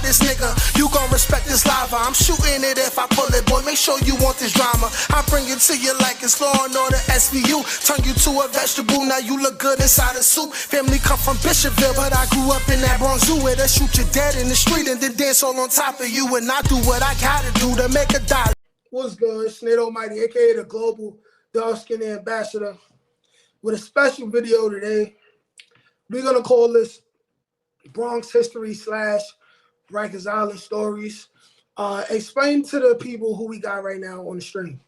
this nigga. You gon' respect this lava. I'm shooting it if I pull it, boy. Make sure you want this drama. I bring it to you like it's Law and Order SVU. Turn you to a vegetable, now you look good inside a suit. Family come from Bishopville, but I grew up in that Bronx zoo where they shoot you dead in the street and then dance all on top of you. And I do what I gotta do to make a dollar. What's good? It's Natealmighty, aka the Global Dark Skin Ambassador, with a special video today. We're gonna call this Bronx History / Rikers Island Stories. Explain to the people who we got right now on the stream.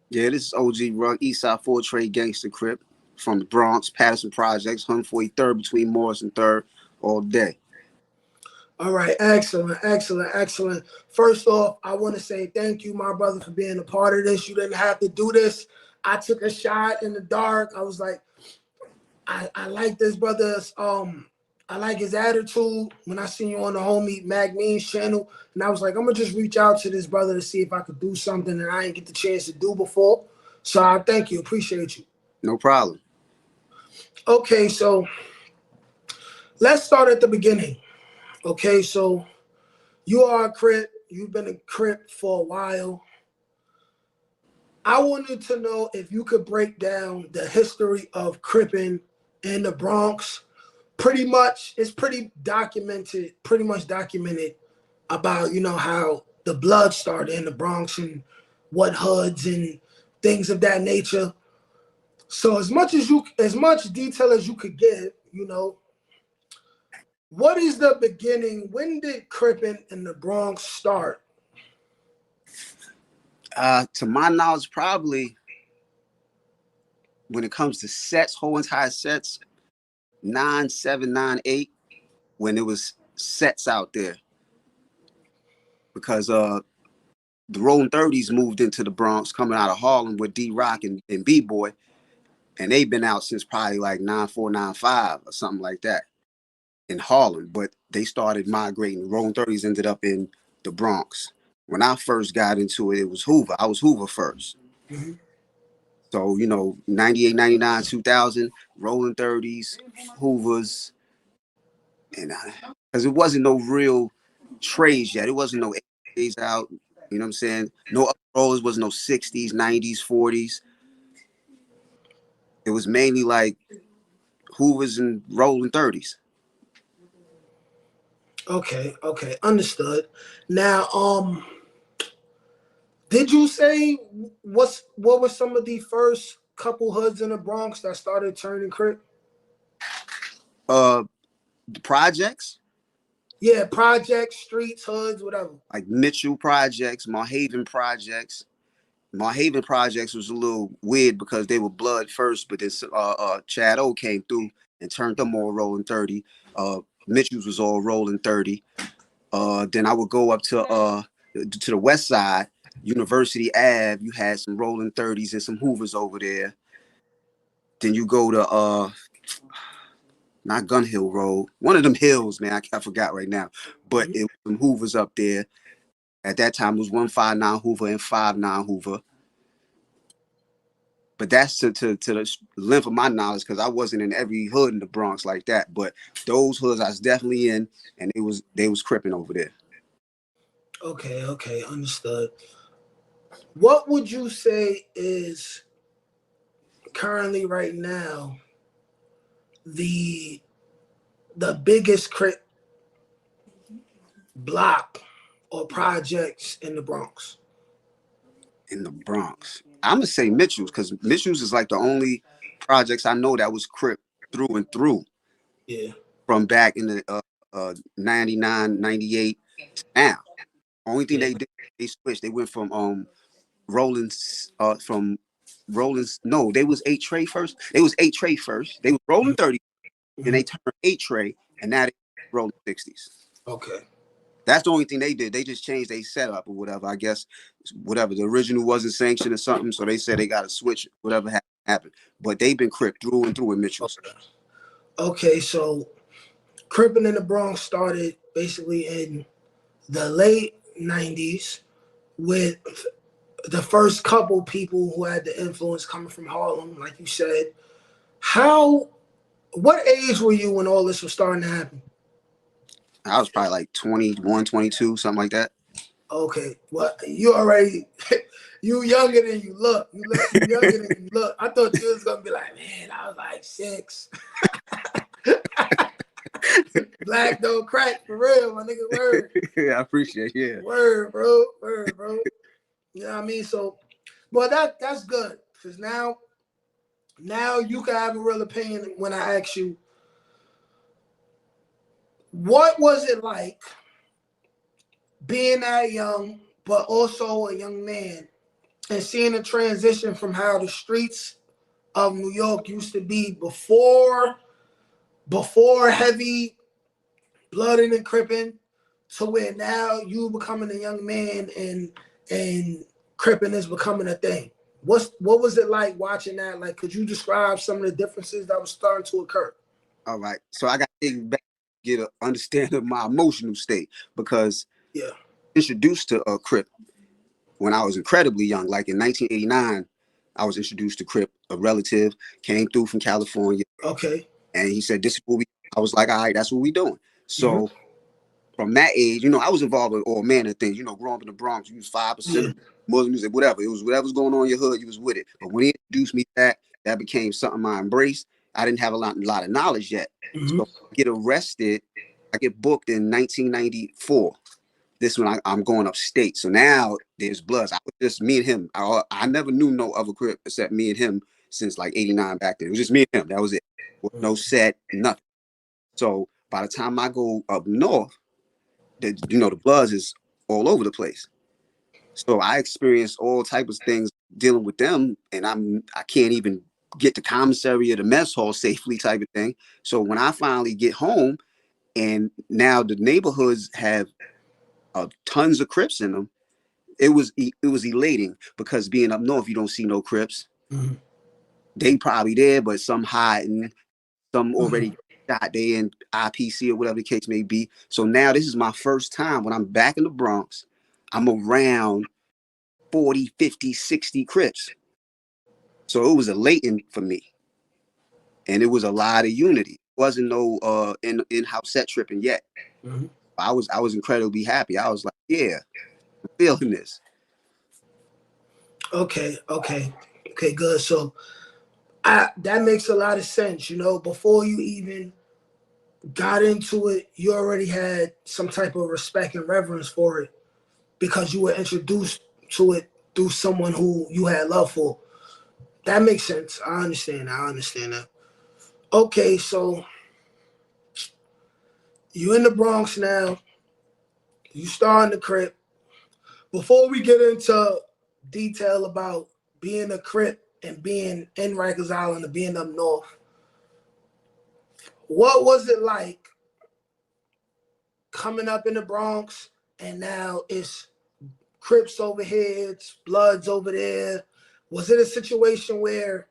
Yeah, this is OG Rucc, Eastside 4 Trade Gangster Crip from the Bronx, Patterson Projects, 143rd between Morris and 3rd all day. All right, excellent, excellent, excellent. First off, I want to say thank you, my brother, for being a part of this. You didn't have to do this. I took a shot in the dark. I was like, I like this brother's, I like his attitude. When I seen you on the homie Mag Means channel, and I was like, I'm gonna just reach out to this brother to see if I could do something that I didn't get the chance to do before. So I thank you, appreciate you. No problem. Okay, so let's start at the beginning. Okay, so you are a Crip. You've been a Crip for a while. I wanted to know if you could break down the history of cripping in the Bronx. Pretty much, it's pretty much documented about, you know, how the blood started in the Bronx and what hoods and things of that nature. So as much detail as you could give, you know, what is the beginning? When did cripping in the Bronx start? To my knowledge, probably when it comes to sets, whole entire sets, 9, 7, 9, 8, when it was sets out there. Because the Rolling 30s moved into the Bronx coming out of Harlem with D-Rock and B-Boy. And they've been out since probably like 94, 95 or something like that in Harlem. But they started migrating. The Rolling 30s ended up in the Bronx. When I first got into it, it was Hoover. I was Hoover first. Mm-hmm. So, you know, 98, 99, 2000, Rolling 30s, Hoovers. And because it wasn't no real trades yet. It wasn't no 80s out. You know what I'm saying? No up rollers, was no 60s, 90s, 40s. It was mainly like Hoovers and Rolling 30s. Okay, understood. Now, did you say what were some of the first couple hoods in the Bronx that started turning Crip? The projects? Yeah, projects, streets, hoods, whatever. Like Mitchell Projects, Marhaven Projects. Marhaven Projects was a little weird because they were blood first, but then Chad O came through and turned them all Rolling 30. Mitchell's was all Rolling 30. Then I would go up to the west side, University Ave. You had some Rolling 30s and some Hoovers over there. Then you go to not Gun Hill Road, one of them hills, man. I forgot right now, but it was some Hoovers up there. At that time, it was 159 Hoover and 59 Hoover. But that's to the length of my knowledge, because I wasn't in every hood in the Bronx like that. But those hoods I was definitely in, and they was cripping over there. Okay, understood. What would you say is currently right now the biggest Crip block or projects in the Bronx? In the Bronx, I'm gonna say Mitchell's, because Mitchell's is like the only projects I know that was Crip through and through. Yeah. From back in the 99, 98 now. Only thing they did, they switched. They went from Rollins no, they was 8 tray first. They was 8 tray first. They was Rolling 30, then they turned 8 tray, and now they Rolling 60s. Okay. That's the only thing they did. They just changed their setup or whatever. I guess whatever, the original wasn't sanctioned or something, so they said they got to switch whatever happened. But they've been Crip through and through in Mitchell's. Okay, so cripping in the Bronx started basically in the late 90s with the first couple people who had the influence coming from Harlem, like you said. What age were you when all this was starting to happen? I was probably like 21, 22, something like that. Okay, well, you already, you younger than you look. You younger than you look. I thought you was gonna be like, man, I was like 6. Black don't crack for real, my nigga. Word, I appreciate it. Yeah. word, bro, word, bro. You know what I mean? So, well, that's good because now you can have a real opinion when I ask you, what was it like being that young, but also a young man, and seeing the transition from how the streets of New York used to be before heavy blooding and cripping, to where now you becoming a young man and cripping is becoming a thing. What was it like watching that? Like, could you describe some of the differences that was starting to occur? All right. So I got to take you back, get an understanding of my emotional state, because Yeah. introduced to a Crip when I was incredibly young, like in 1989. I was introduced to Crip. A relative came through from California. Okay. And he said, "This is what we." I was like, "All right, that's what we doing." So Mm-hmm. from that age, I was involved with all manner of things. Growing up in the Bronx, you was 5% of Muslim music, whatever. It was whatever's going on in your hood, you was with it. But when he introduced me to that became something I embraced. I didn't have a lot of knowledge yet. Mm-hmm. So I get arrested. I get booked in 1994. This one I'm going upstate. So now there's Bloods. I was just me and him. I never knew no other Crip except me and him since like 89 back then. It was just me and him. That was it. With no set, nothing. So by the time I go up north, the Bloods is all over the place. So I experienced all types of things dealing with them, and I can't even get the commissary or the mess hall safely type of thing. So when I finally get home, and now the neighborhoods have tons of Crips in them, it was elating, because being up north, you don't see no Crips. Mm-hmm. They probably there, but some hiding, some already Mm-hmm. shot. They in IPC or whatever the case may be. So now this is my first time when I'm back in the Bronx. I'm around 40, 50, 60 Crips. So it was elating for me. And it was a lot of unity. It wasn't no in-house set tripping yet. Mm-hmm. I was incredibly happy. I was like, yeah, I'm feeling this. Okay, good. So that makes a lot of sense. Before you even got into it, you already had some type of respect and reverence for it because you were introduced to it through someone who you had love for. That makes sense. I understand that. Okay, so you in the Bronx now. You starting the Crip. Before we get into detail about being a Crip and being in Rikers Island and being up north, what was it like coming up in the Bronx and now it's Crips over here, it's Bloods over there? Was it a situation where,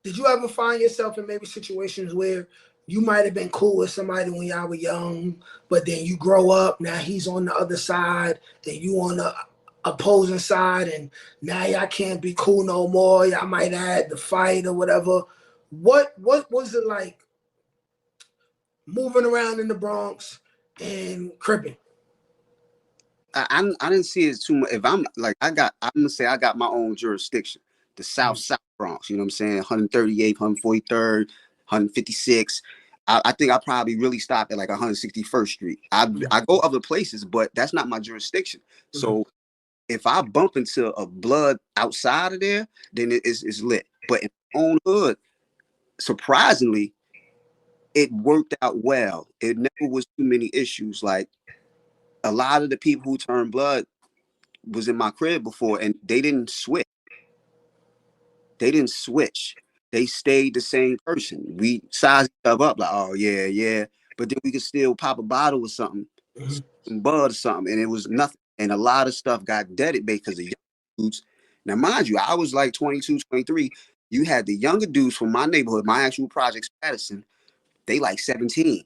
did you ever find yourself in maybe situations where you might have been cool with somebody when y'all were young, but then you grow up, now he's on the other side and you on the opposing side, and now y'all can't be cool no more, y'all might have had the fight or whatever? What was it like moving around in the Bronx and cripping? I didn't see it too much. If I'm gonna say I got my own jurisdiction, the South Bronx. You know what I'm saying? 138th, 143rd, 156. I think I probably really stopped at like 161st Street. I go other places, but that's not my jurisdiction. So if I bump into a Blood outside of there, then it's lit. But in my own hood, surprisingly, it worked out well. It never was too many issues. Like a lot of the people who turned Blood was in my crib before, and they didn't switch. They stayed the same person. We sized each other up like, oh yeah, yeah. But then we could still pop a bottle or something, some bud or something, and it was nothing. And a lot of stuff got deaded because of young dudes. Now, mind you, I was like 22, 23. You had the younger dudes from my neighborhood, my actual projects, Patterson. They like 17.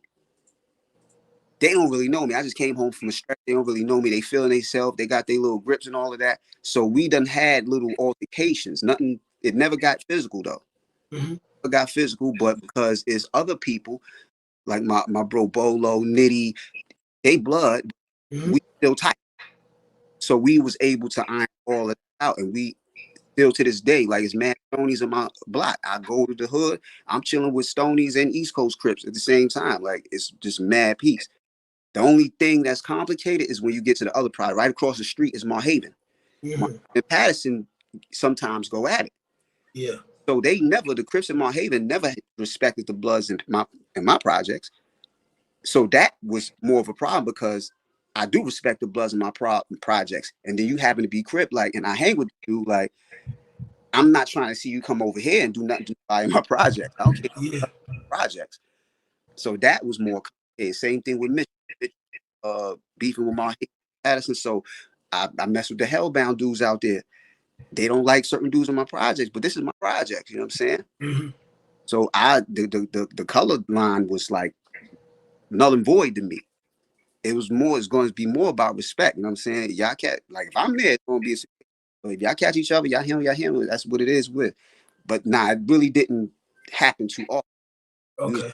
They don't really know me. I just came home from a stretch. They don't really know me. They feeling themselves. They got their little grips and all of that. So we done had little altercations. Nothing. It never got physical though. Mm-hmm. It got physical, but because it's other people, like my bro Bolo, Nitty, they blood, Mm-hmm. we still tight. So we was able to iron all of that out, and we still to this day, like it's mad Stonies in my block. I go to the hood, I'm chilling with Stonies and East Coast Crips at the same time. Like it's just mad peace. The only thing that's complicated is when you get to the other project. Right across the street is Marhaven. Mm-hmm. And Patterson sometimes go at it. Yeah. So the Crips in Marhaven never respected the Bloods in my projects. So that was more of a problem because I do respect the Bloods in my projects. And then you happen to be Crip, like, and I hang with you, like, I'm not trying to see you come over here and do nothing to my projects. I don't care Yeah. projects. So that was more complicated. Same thing with Mitch, beefing with Marhaven Patterson. So I mess with the Hellbound dudes out there. They don't like certain dudes on my projects, but this is my project. You know what I'm saying? Mm-hmm. So the color line was like null and void to me. It's going to be more about respect. You know what I'm saying? Y'all can't, like, if I'm there, it's going to be if y'all catch each other, y'all handle. That's what it is with. But nah, it really didn't happen too often. Okay.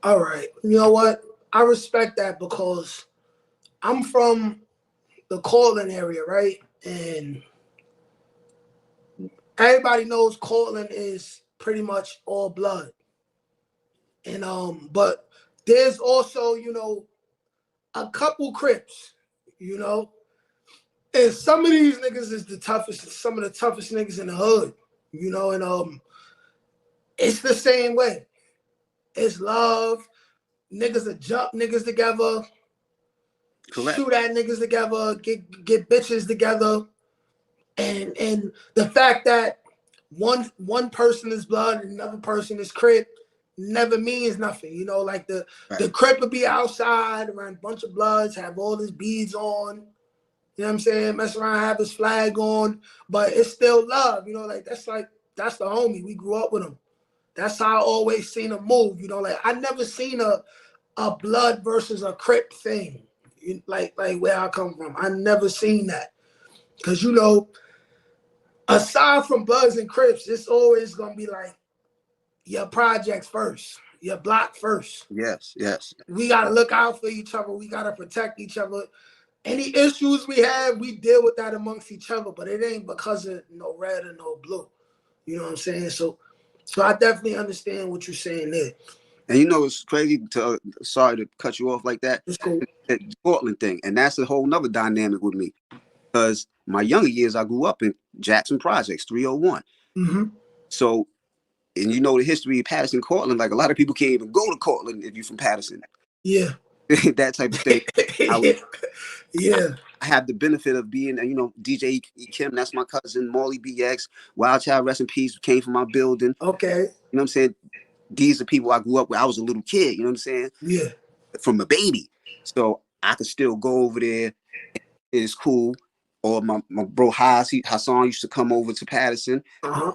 All right. You know what? I respect that because I'm from the Cortland area, right? And everybody knows Cortland is pretty much all blood. And but there's also, you know, a couple Crips, you know. And some of these niggas is some of the toughest niggas in the hood, you know, and it's the same way. It's love. Niggas will jump niggas together. Correct. Shoot at niggas together, get bitches together. And the fact that one person is blood and another person is Crip never means nothing. You know, like the Crip would be outside around a bunch of bloods, have all his beads on, you know what I'm saying, mess around, have his flag on, but it's still love, you know, like that's the homie. We grew up with him. That's how I always seen him move, you know, like I never seen a blood versus a Crip thing, like where I come from. I never seen that. Because, you know, aside from Bloods and Crips, it's always going to be like your projects first, your block first. Yes, yes. We got to look out for each other. We got to protect each other. Any issues we have, we deal with that amongst each other, but it ain't because of no red or no blue. You know what I'm saying? So I definitely understand what you're saying there. And you know, it's crazy sorry to cut you off like that. It's cool. That Portland thing. And that's a whole nother dynamic with me. Because my younger years, I grew up in Jackson Projects, 301. Mm-hmm. So, and you know the history of Patterson, Cortland, like a lot of people can't even go to Cortland if you're from Patterson. Yeah. That type of thing. Yeah. I have the benefit of being, you know, DJ E. Kim, that's my cousin, Molly BX, Wild Child, rest in peace, came from my building. Okay. You know what I'm saying? These are people I grew up with. I was a little kid, you know what I'm saying? Yeah. From a baby. So I could still go over there. It's cool. Or my bro Hassan used to come over to Patterson. Uh-huh.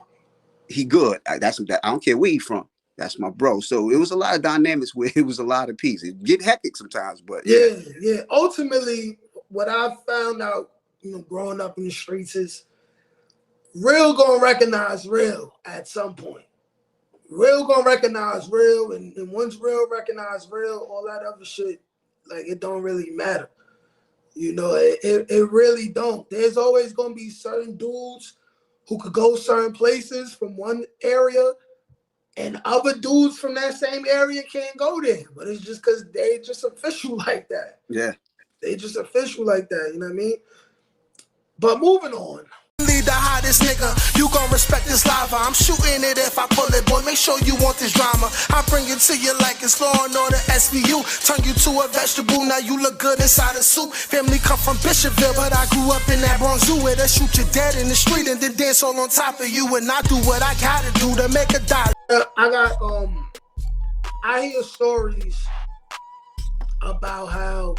He good. I don't care where he from. That's my bro. So it was a lot of dynamics where it was a lot of peace. It get hectic sometimes, but yeah. Ultimately, what I found out, you know, growing up in the streets is real gonna recognize real at some point. Real gonna recognize real, and once real recognize real, all that other shit, like, it don't really matter. You know, it really don't. There's always gonna be certain dudes who could go certain places from one area, and other dudes from that same area can't go there. But it's just because they just official like that. Yeah. They just official like that, you know what I mean? But moving on. Lead the hottest nigga, you gon' respect this lava. I'm shooting it if I pull it, boy. Make sure you want this drama. I bring it to you like it's Law and Order SVU. Turn you to a vegetable, now you look good inside a soup. Family come from Bishopville, but I grew up in that Bronx zoo where they shoot you dead in the street and then dance all on top of you. And I do what I gotta do to make a dollar. I hear stories about how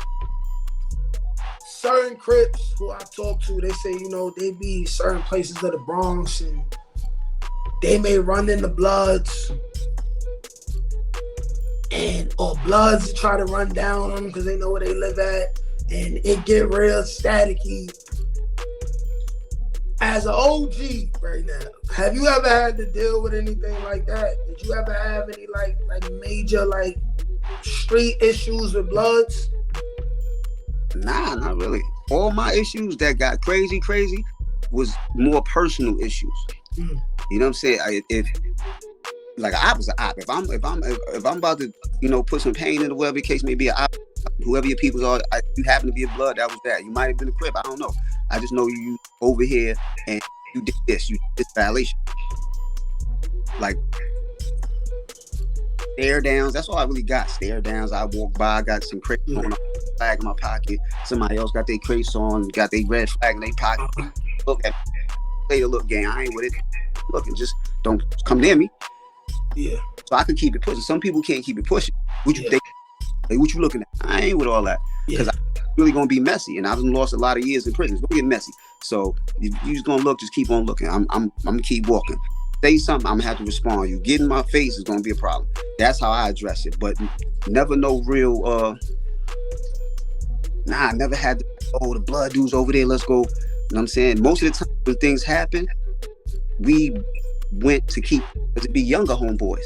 certain Crips who I talk to, they say, you know, they be certain places of the Bronx and they may run into Bloods or Bloods try to run down on them because they know where they live at, and it get real staticky as an OG right now, have you ever had to deal with anything like that? Did you ever have any like major like street issues with Bloods? Nah, not really. All my issues that got crazy was more personal issues. Mm. You know what I'm saying? If like an op is an op. If I'm about to, put some pain into whatever the case may be, an op, whoever your peoples are, you happen to be a Blood, that was that. You might have been a Crip, I don't know. I just know you over here and you did this violation. Like stare downs, that's all I really got. Stare downs. I walk by, I got some crates on, a flag in my pocket. Somebody else got their crates on, got their red flag in their pocket. Look at me. Play the look game. I ain't with it. Look, and just don't come near me. Yeah. So I can keep it pushing. Some people can't keep it pushing. What you think? Like, what you looking at? I ain't with all that. Because I'm really gonna be messy, and I've lost a lot of years in prison. It's gonna get messy. So you just gonna look, just keep on looking. I'm gonna keep walking. Say something, I'm gonna have to respond. You get in my face is gonna be a problem. That's how I address it. But never no real I never had the Blood dudes over there, let's go. You know what I'm saying? Most of the time when things happen, we went to be younger homeboys.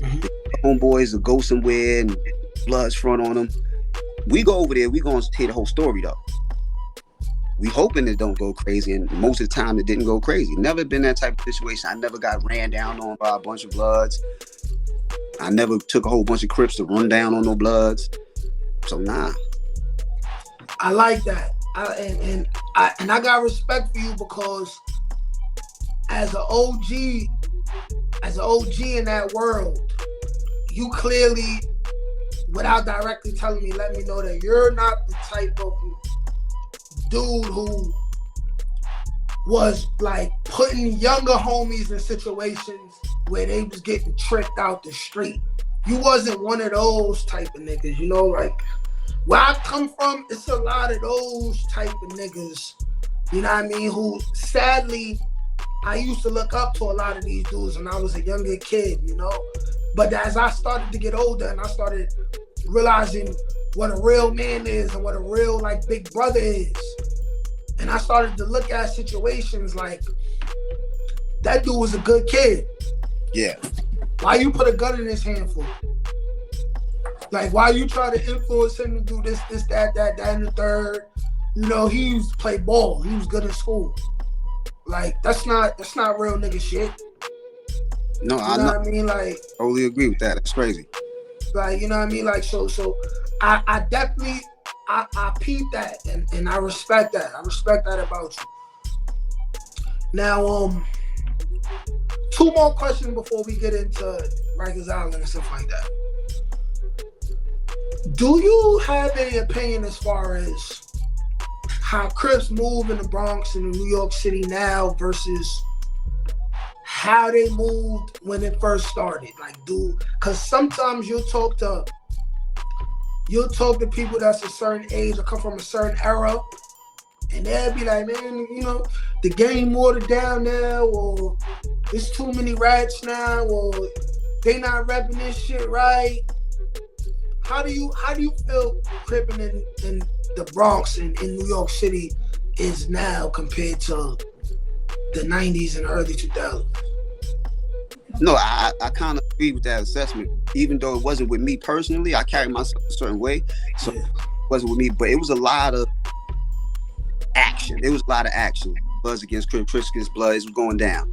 Mm-hmm. The homeboys will go somewhere and Blood's front on them. We go over there, we gonna tell the whole story though. We hoping it don't go crazy, and most of the time it didn't go crazy. Never been that type of situation. I never got ran down on by a bunch of Bloods. I never took a whole bunch of Crips to run down on no Bloods. So nah. I like that. I got respect for you because as an OG in that world, you clearly, without directly telling me, let me know that you're not the type of dude who was like putting younger homies in situations where they was getting tricked out the street. You wasn't one of those type of niggas, like where I come from, it's a lot of those type of niggas, you know what I mean, who sadly, I used to look up to a lot of these dudes when I was a younger kid, but as I started to get older and I started realizing what a real man is and what a real like big brother is, and I started to look at situations like, that dude was a good kid. Yeah. Why you put a gun in his hand for? Like, why you try to influence him to do this, that, and the third? He used to play ball. He was good in school. Like, that's not real nigga shit. No, I know what I mean? Like, totally agree with that. That's crazy. Like, you know what I mean? Like, so I definitely I peep that and I respect that. I respect that about you. Now, 2 more questions before we get into Rikers Island and stuff like that. Do you have any opinion as far as how Crips move in the Bronx and in New York City now versus how they moved when it first started? Like, because sometimes you'll talk to people that's a certain age or come from a certain era, and they'll be like, man, the game watered down now, or there's too many rats now, or they not repping this shit right. How do you feel cripping in the Bronx and in New York City is now compared to the 90s and early 2000s? No, I kind of agree with that assessment. Even though it wasn't with me personally, I carried myself a certain way, so it wasn't with me. But it was a lot of action. Bloods against Crip, Crips against Bloods, was going down.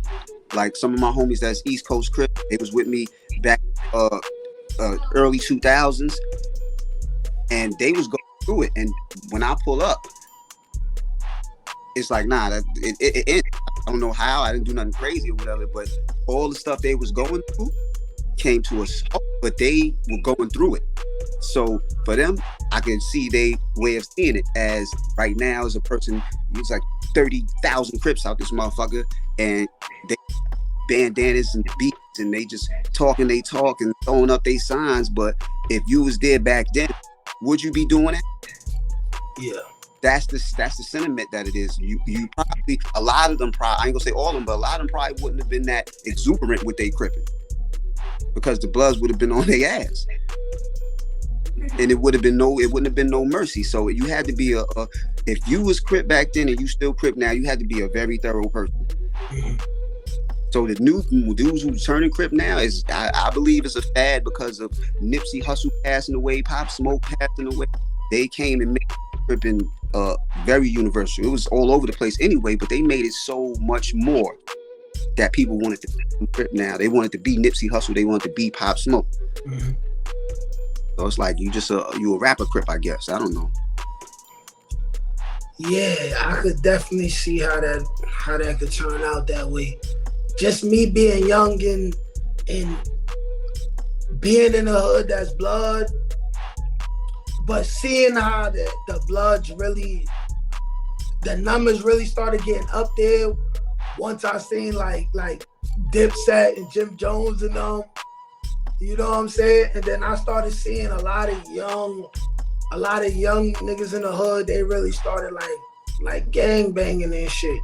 Like some of my homies that's East Coast Crip, they was with me back early 2000s, and they was going through it. And when I pull up, it's like, nah, it ended. I don't know how. I didn't do nothing crazy or whatever, but all the stuff they was going through came to us, but they were going through it. So for them, I can see their way of seeing it as right now as a person, it's like 30,000 Crips out this motherfucker, and they bandanas and beats, and they just talk and throwing up their signs. But if you was there back then, would you be doing it? Yeah. That's the sentiment that it is. You probably, a lot of them probably, I ain't gonna say all of them, but a lot of them probably wouldn't have been that exuberant with they cripping, because the Bloods would have been on their ass. and it wouldn't have been no mercy. So you had to be if you was Crip back then and you still Crip now, you had to be a very thorough person. So the new dudes who turning Crip now is, I believe, it's a fad because of Nipsey Hussle passing away, Pop Smoke passing away. They came and made Cripping very universal. It was all over the place anyway, but they made it so much more that people wanted to be Crip now. They wanted to be Nipsey Hussle. They wanted to be Pop Smoke. So it's like you a rapper Crip, I guess. I don't know. Yeah, I could definitely see how that could turn out that way. Just me being young and being in a hood that's blood, but seeing how the bloods really, the numbers really started getting up there once I seen like Dipset and Jim Jones and them, you know what I'm saying? And then I started seeing a lot of young niggas in the hood. They really started like gang banging and shit.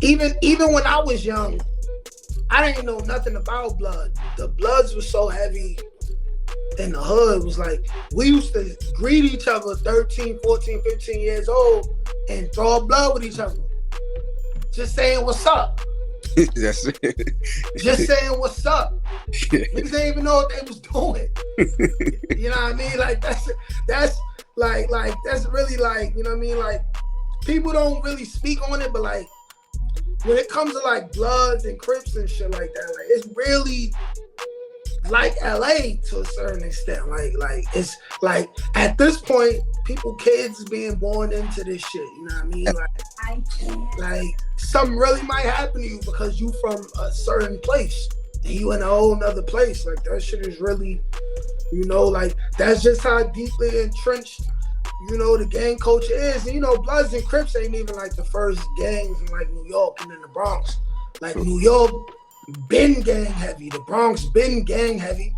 Even when I was young, I didn't know nothing about blood. The bloods was so heavy in the hood. It was like, we used to greet each other 13, 14, 15 years old and draw blood with each other. Just saying what's up. That's it. Just saying what's up. Niggas didn't even know what they was doing. You know what I mean? Like that's really like, you know what I mean? Like people don't really speak on it, but like when it comes to like Bloods and Crips and shit like that, like it's really like LA to a certain extent. Like it's like at this point, kids being born into this shit. You know what I mean? Like something really might happen to you because you from a certain place and you in a whole nother place. Like that shit is really, you know, like that's just how deeply entrenched, you know, the gang culture is. And, you know, Bloods and Crips ain't even like the first gangs in like New York and in the Bronx. Like New York been gang heavy, the Bronx been gang heavy.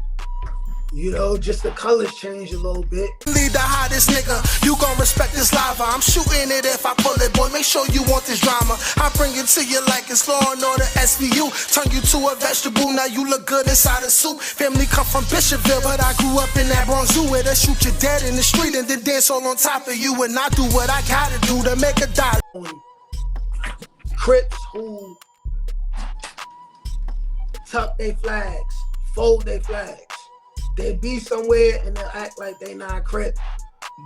You know, just the colors change a little bit. Lead the hottest nigga, you gon' respect this lava. I'm shooting it if I pull it, boy. Make sure you want this drama. I bring it to you like it's Law and Order SVU. Turn you to a vegetable, now you look good inside a soup. Family come from Bishopville, but I grew up in that Bronx zoo where they shoot you dead in the street and then dance all on top of you. And I do what I gotta do to make a dollar. Crips who tuck their flags, fold their flags. They be somewhere and they'll act like they not Crip.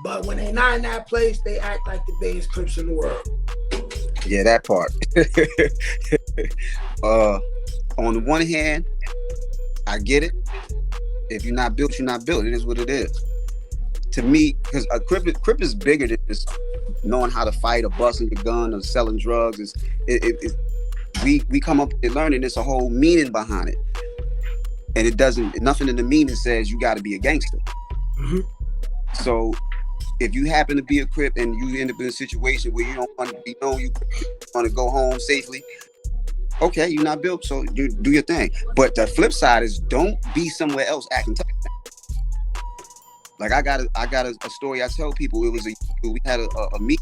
But when they not in that place, they act like the biggest Crips in the world. Yeah, that part. On the one hand, I get it. If you're not built, you're not built. It is what it is. To me, because a Crip is bigger than just knowing how to fight or busting your gun or selling drugs. We come up and learning there's a whole meaning behind it. And nothing in the meaning says you got to be a gangster. Mm-hmm. So if you happen to be a Crip and you end up in a situation where you don't want to be known, you want to go home safely, okay, you're not built, so you do your thing. But the flip side is don't be somewhere else acting tough. Like I got a story I tell people. We had a meet,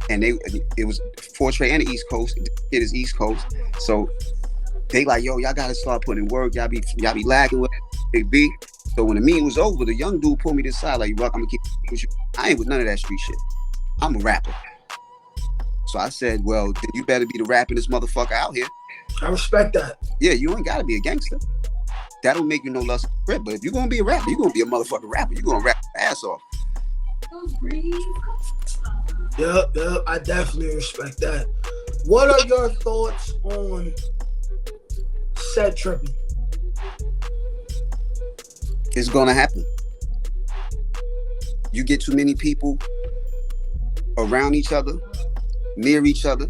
and it was Fortray and the East Coast. It is East Coast, so they like, yo, y'all gotta start putting in work. Y'all be lagging with Big B. So when the meeting was over, the young dude pulled me to the side like, Rucc, I'm gonna keep with you. I ain't with none of that street shit. I'm a rapper. So I said, well, then you better be the rappingest motherfucker out here. I respect that. Yeah, you ain't gotta be a gangster. That don't make you no less Crip. But if you're gonna be a rapper, you're gonna be a motherfucking rapper. You're gonna rap your ass off. Yep, I definitely respect that. What are your thoughts on set tripping? It's gonna happen. You get too many people around each other, near each other,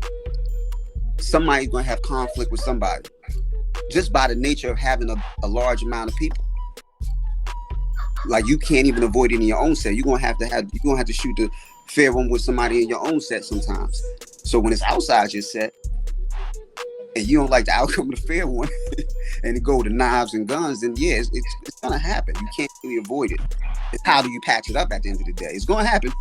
somebody's gonna have conflict with somebody. Just by the nature of having a large amount of people. Like you can't even avoid it in your own set. You're gonna have to shoot the fair one with somebody in your own set sometimes. So when it's outside your set, and you don't like the outcome of the fair one, and it go to knives and guns, then yeah, it's gonna happen. You can't really avoid it. It's how do you patch it up at the end of the day? It's gonna happen.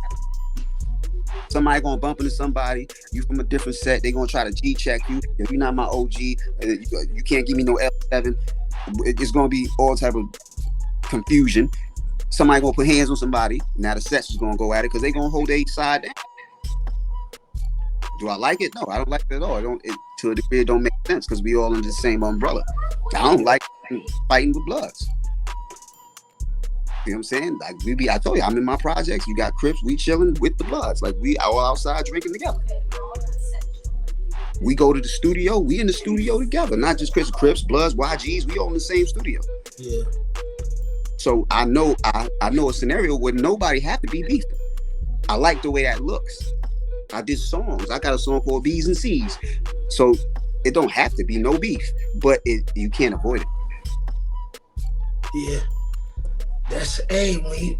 Somebody gonna bump into somebody. You from a different set. They gonna try to G-check you. If you're not my OG, you can't give me no L7. It's gonna be all type of confusion. somebody gonna put hands on somebody. Now the sets is gonna go at it because they gonna hold their side down. Do I like it? No, I don't like it at all. To a degree, it don't make sense because we all under the same umbrella. I don't like fighting with Bloods. You know what I'm saying? Like I told you, I'm in my projects. You got Crips, we chilling with the Bloods. Like we all outside drinking together. We go to the studio, we in the studio together. Not just Crips, Bloods, YGs, we all in the same studio. Yeah. So I know a scenario where nobody have to be beefing. I like the way that looks. I did songs. I got a song called B's and C's. So it don't have to be no beef, but you can't avoid it. Yeah. That's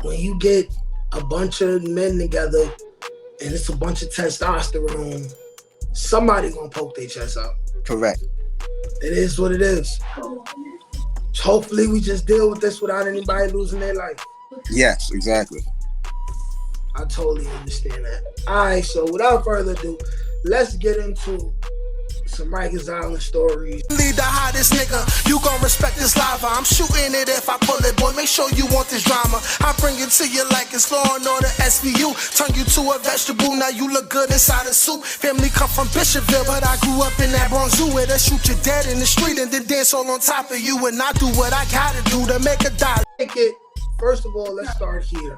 when you get a bunch of men together and it's a bunch of testosterone, somebody gonna poke their chest out. Correct. It is what it is. Hopefully we just deal with this without anybody losing their life. Yes, exactly. I totally understand that. All right, so without further ado, let's get into some Rikers Island stories. Lead the hottest nigga, you gon' respect this lava. I'm shooting it if I pull it, boy. Make sure you want this drama. I bring it to you like it's Law and Order SVU. Turn you to a vegetable, now you look good inside a soup. Family come from Bishopville, but I grew up in that Bronx zoo where they shoot you dead in the street and then dance all on top of you. And I do what I gotta do to make a dollar. First of all, let's start here.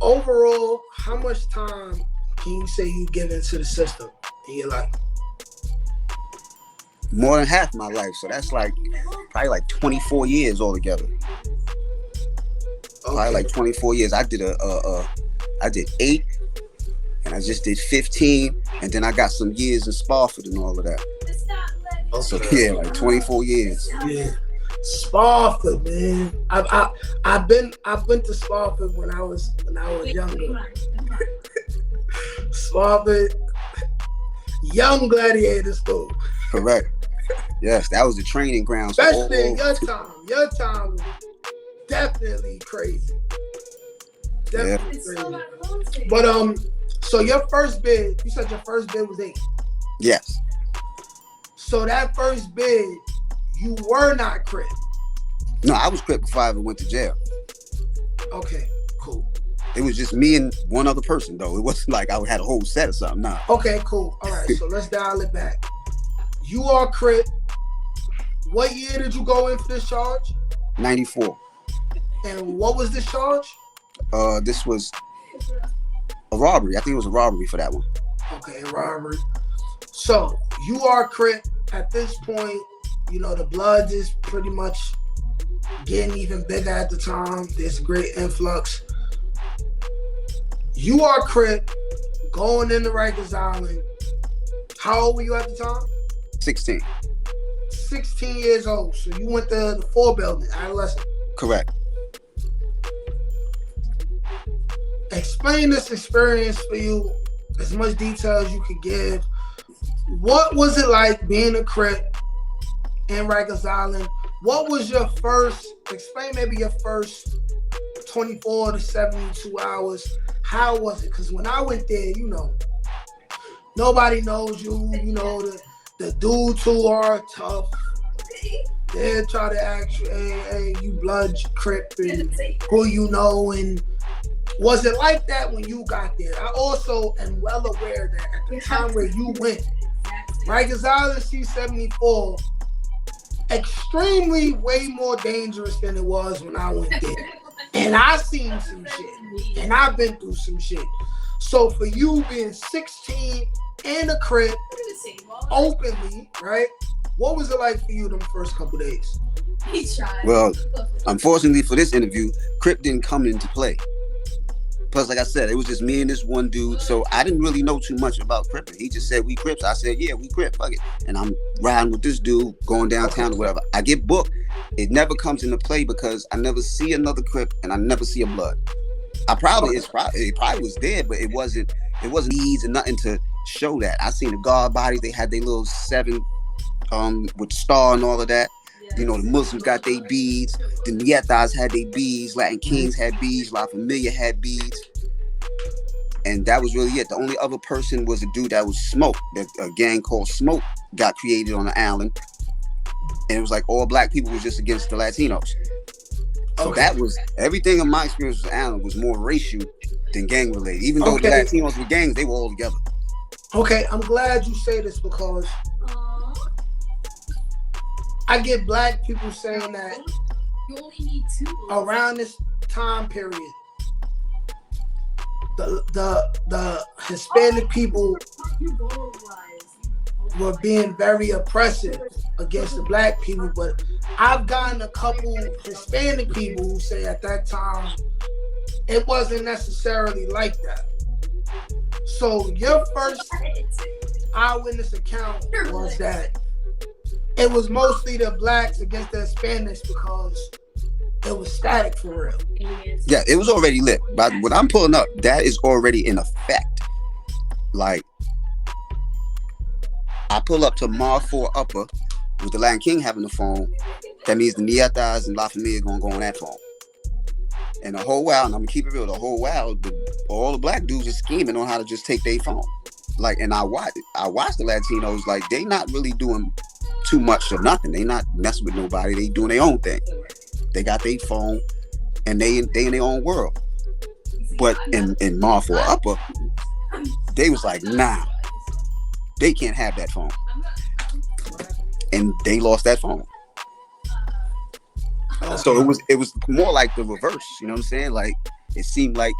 Overall, how much time can you say you give into the system in your life? More than half my life, so that's like probably like 24 years altogether. Okay. Probably like 24 years. I did I did 8, and I just did 15, and then I got some years in Spofford and all of that. Okay. So yeah, like 24 years. Yeah, Spofford, man. I've been to Spofford when I was younger. Spofford, young gladiator school. Correct. Yes, that was the training ground. Especially in your time. Your time was definitely crazy. Definitely crazy. But so your first bid, you said your first bid was 8. Yes. So that first bid, you were not Crip. No, I was Crip before I ever went to jail. Okay, cool. It was just me and one other person though. It wasn't like I had a whole set or something. Nah. Okay, cool. All right, so let's dial it back. You are Crip. What year did you go in for this charge? 94. And what was this charge? This was a robbery. I think it was a robbery for that one. Okay, robbery. So you are Crip. At this point, you know, the Bloods is pretty much getting even bigger at the time. There's a great influx. You are Crip going into Rikers Island. How old were you at the time? 16. 16 years old. So you went to the 4 building, adolescent. Correct. Explain this experience for you, as much detail as you could give. What was it like being a Crip in Rikers Island? What was your first, explain maybe your first 24 to 72 hours. How was it? Because when I went there, you know, nobody knows you. You know, the dudes who are tough, they'll try to ask you, hey, you blood Crip and who you know. And was it like that when you got there? I also am well aware that at the time where you went, Rikers Island C-74, extremely way more dangerous than it was when I went there. And I've seen some shit. And I've been through some shit. So for you being 16 in a Crip, openly, right? What was it like for you them first couple days? Well, unfortunately for this interview, Crip didn't come into play. Plus, like I said, it was just me and this one dude, so I didn't really know too much about cripping. He just said, we Crips. I said, yeah, we Crip, fuck it. And I'm riding with this dude, going downtown or whatever. I get booked. It never comes into play because I never see another Crip and I never see a Blood. It probably was there, but it wasn't needs and nothing to show that. I seen the guard bodies. They had their little 7 with star and all of that. You know, the Muslims got their beads. The Nietas had their beads. Latin Kings had beads. La Familia had beads. And that was really it. The only other person was a dude that was Smoke. That a gang called Smoke got created on the island. And it was like all black people was just against the Latinos. So Okay. that was everything in my experience with Allen was more racial than gang related. Even though the Okay. Latinos were gangs, they were all together. Okay, I'm glad you say this because I get black people saying that around this time period, the Hispanic people were being very oppressive against the black people, but I've gotten a couple Hispanic people who say at that time it wasn't necessarily like that. So your first eyewitness account was that it was mostly the blacks against the Hispanics because it was static for real. Yeah, it was already lit. But what I'm pulling up, that is already in effect. Like, I pull up to Mar 4 Upper with the Latin King having the phone. That means the Nietas and La Familia gonna go on that phone. And the whole while, and I'm gonna keep it real, the whole while, all the black dudes are scheming on how to just take their phone. Like, and I watch the Latinos, like, they not really doing too much or nothing. They not messing with nobody. They doing their own thing. They got their phone, and they in their own world. But in Mar 4 Upper, they was like, nah, they can't have that phone. And they lost that phone. So it was more like the reverse, you know what I'm saying? Like, it seemed like,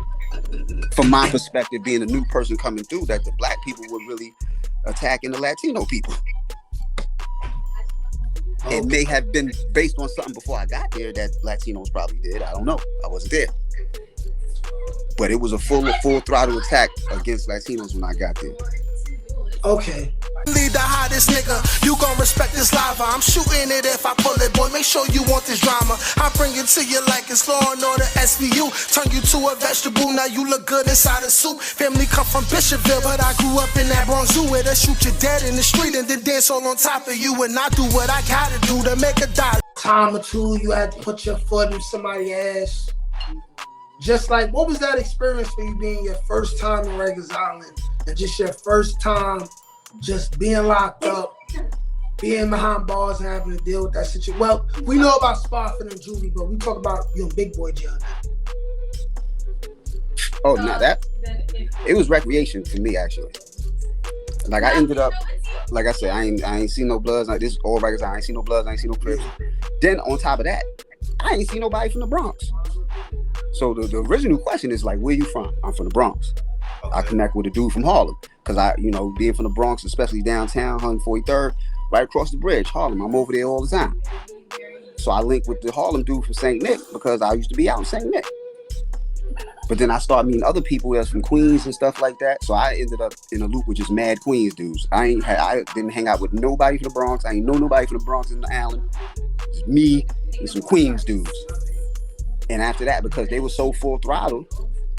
from my perspective, being a new person coming through, that the black people were really attacking the Latino people. It may have been based on something before I got there that Latinos probably did. I don't know. I wasn't there. But it was a full throttle attack against Latinos when I got there. Okay. Lead the hottest nigga, you gon' respect this lava. I'm shooting it if I pull it, boy. Make sure you want this drama. I bring it to you like it's Law and Order SVU. Turn you to a vegetable, now you look good inside a soup. Family come from Bishopville, but I grew up in that Bronx zoo where they shoot you dead in the street and then dance all on top of you. And I do what I gotta do to make a dollar. Time or two, you had to put your foot in somebody's ass. Just like, what was that experience for you being your first time in Rikers Island and just your first time just being locked up, being behind bars and having to deal with that situation? Well, we know about Spofford and Judy, but we talk about you in big boy jail now. Oh, no, that it was recreation for me, actually. Like, I ended up, like I said, I ain't seen no Bloods. Like, this is all Rikers. I ain't seen no Bloods. I ain't seen no Crips. Then on top of that, I ain't seen nobody from the Bronx. So the original question is like, where you from? I'm from the Bronx. Okay. I connect with a dude from Harlem because I, being from the Bronx, especially downtown, 143rd, right across the bridge, Harlem. I'm over there all the time. So I link with the Harlem dude from St. Nick because I used to be out in St. Nick. But then I started meeting other people that's from Queens and stuff like that. So I ended up in a loop with just mad Queens dudes. I didn't hang out with nobody from the Bronx. I ain't know nobody from the Bronx in the Island. Just me and some Queens dudes. And after that, because they were so full throttle,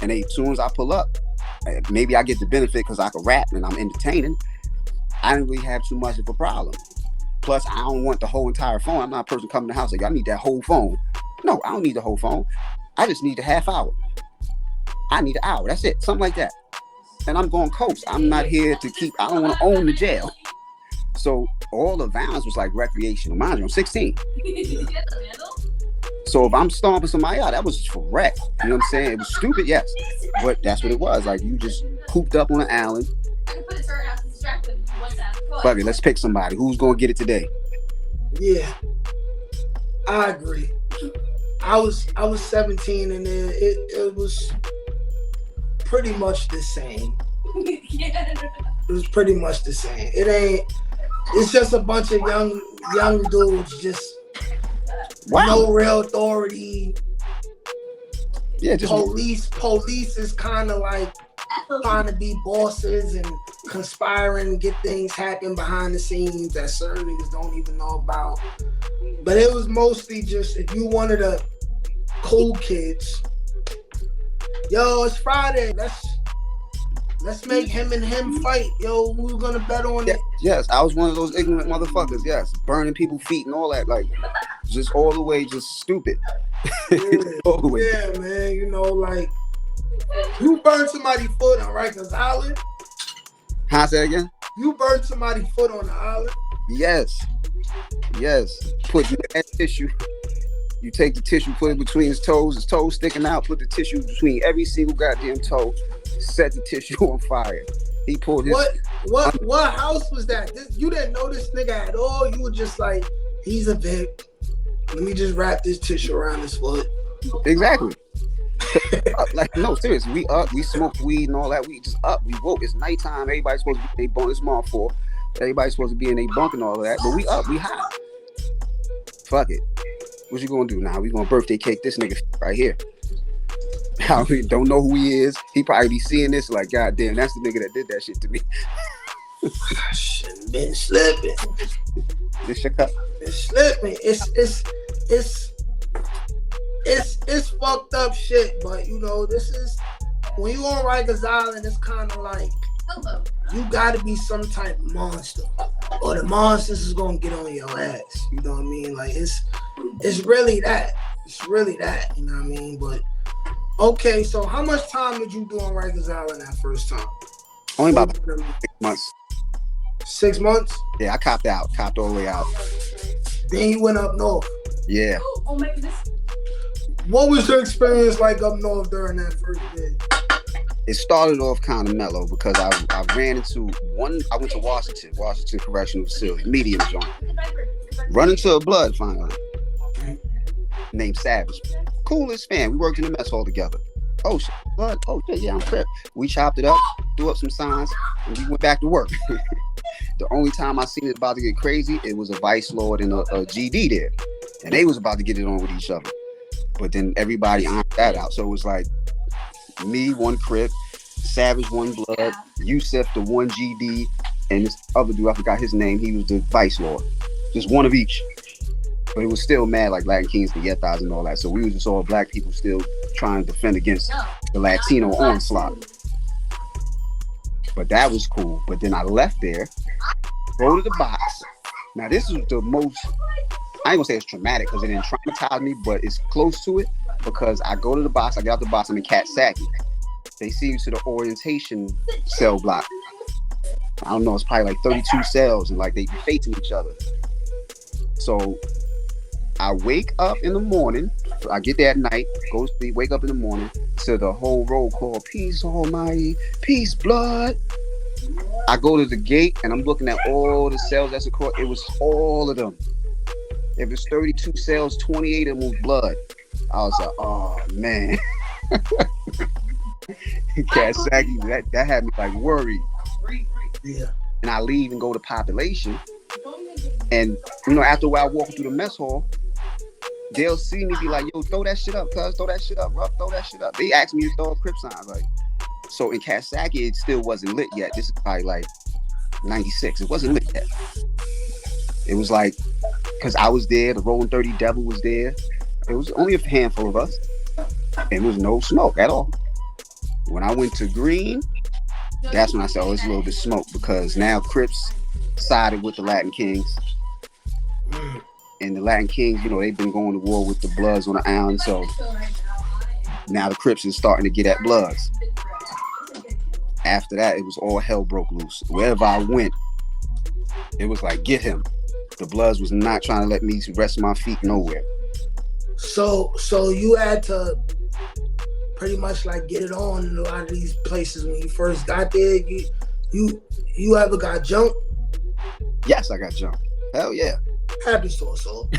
and as soon as I pull up, maybe I get the benefit because I can rap and I'm entertaining. I didn't really have too much of a problem. Plus, I don't want the whole entire phone. I'm not a person coming to the house like, I need that whole phone. No, I don't need the whole phone. I just need a half hour. I need an hour. That's it. Something like that. And I'm going coast. I'm not here to I don't want to own the jail. So all the violence was like recreational. Mind you, I'm 16. So if I'm stomping somebody out, that was for wreck. You know what I'm saying? It was stupid, yes. But that's what it was. Like, you just cooped up on an island. Fuck it, let's pick somebody. Who's going to get it today? Yeah, I agree. I was 17 and it was pretty much the same. It was pretty much the same. It's just a bunch of young dudes just no real authority. Yeah, just police is kind of like trying to be bosses and conspiring and get things happen behind the scenes that certain niggas don't even know about. But it was mostly just, if you wanted the cool kids, yo, it's Friday, let's make him and him fight. Yo, we're gonna bet on it. Yes, I was one of those ignorant motherfuckers. Yes, burning people's feet and all that, like, just all the way, just stupid. All the way. Yeah, man. Like, you burned somebody's foot on Rikers Island. Huh? Say again? You burned somebody's foot on the island. Yes. Put that issue. You take the tissue, put it between his toes sticking out, put the tissue between every single goddamn toe, set the tissue on fire. He pulled his... What house was that? You didn't know this nigga at all? You were just like, he's a Vic. Let me just wrap this tissue around his foot. Exactly. Like, no, seriously, we up, we smoked weed and all that. We just up, we woke. It's nighttime. Everybody's supposed to be in their bunk. It's March 4th. Everybody's supposed to be in their bunk and all of that. But we up, we high. Fuck it. What you gonna do now? We gonna birthday cake this nigga right here. I don't know who he is. He probably be seeing this like, God damn, that's the nigga that did that shit to me. Shouldn't been slipping. This your cup. It's slipping. It's fucked up shit, but you know, this is when you on Rikers Island, it's kind of like you gotta be some type of monster, or the monsters is gonna get on your ass. You know what I mean? Like it's really that. It's really that. You know what I mean? But okay, so how much time did you do on Rikers Island that first time? Only about 6 months. 6 months? Yeah, I copped all the way out. Then you went up north. Yeah. Oh my goodness. What was your experience like up north during that first day? It started off kind of mellow because I ran into one. I went to Washington Correctional Facility, medium joint. Run into a blood finally named Savage. Coolest fan. We worked in the mess hall together. Oh shit, blood. Oh shit, yeah, I'm Crip. We chopped it up, threw up some signs, and we went back to work. The only time I seen it about to get crazy, it was a vice lord and a GD there, and they was about to get it on with each other. But then everybody ironed that out. So it was like me, one Crip, Savage, one blood, Yusef, the one GD, and this other dude, I forgot his name. He was the vice lord. Just one of each. But it was still mad like Latin Kings, the Yetas and all that. So we was just all black people still trying to defend against the Latino onslaught. But that was cool. But then I left there, go to the box. Now this is the most, I ain't gonna say it's traumatic because it didn't traumatize me, but it's close to it because I go to the box, I get out the box, I'm in Cat Saki. They see you to the orientation cell block. I don't know, it's probably like 32 cells and like they be facing each other. So I wake up in the morning, I get there at night, go to sleep, wake up in the morning to the whole roll call, peace almighty, peace blood. I go to the gate and I'm looking at all the cells that's across. It was all of them. If it's 32 cells, 28 of them was blood. I was like, oh man. Cat Saki, that had me like worried. Yeah. And I leave and go to population. And you know, after a while walking through the mess hall, they'll see me be like, yo, throw that shit up, cuz, throw that shit up, Rucc, throw that shit up. They asked me to throw a Crip sign. Like, so in Cat Saki, it still wasn't lit yet. This is probably like 96. It wasn't lit yet. It was like, because I was there, the Rolling 30 Devil was there. It was only a handful of us. And there was no smoke at all. When I went to Green, that's when I said, oh, it's a little bit smoke because now Crips sided with the Latin Kings. And the Latin Kings, you know, they've been going to war with the Bloods on the island. So now the Crips is starting to get at Bloods. After that, it was all hell broke loose. Wherever I went, it was like, get him. The Bloods was not trying to let me rest my feet nowhere. So you had to pretty much like get it on in a lot of these places when you first got there. You ever got jumped? Yes, I got jumped. Hell yeah. Happens to us all.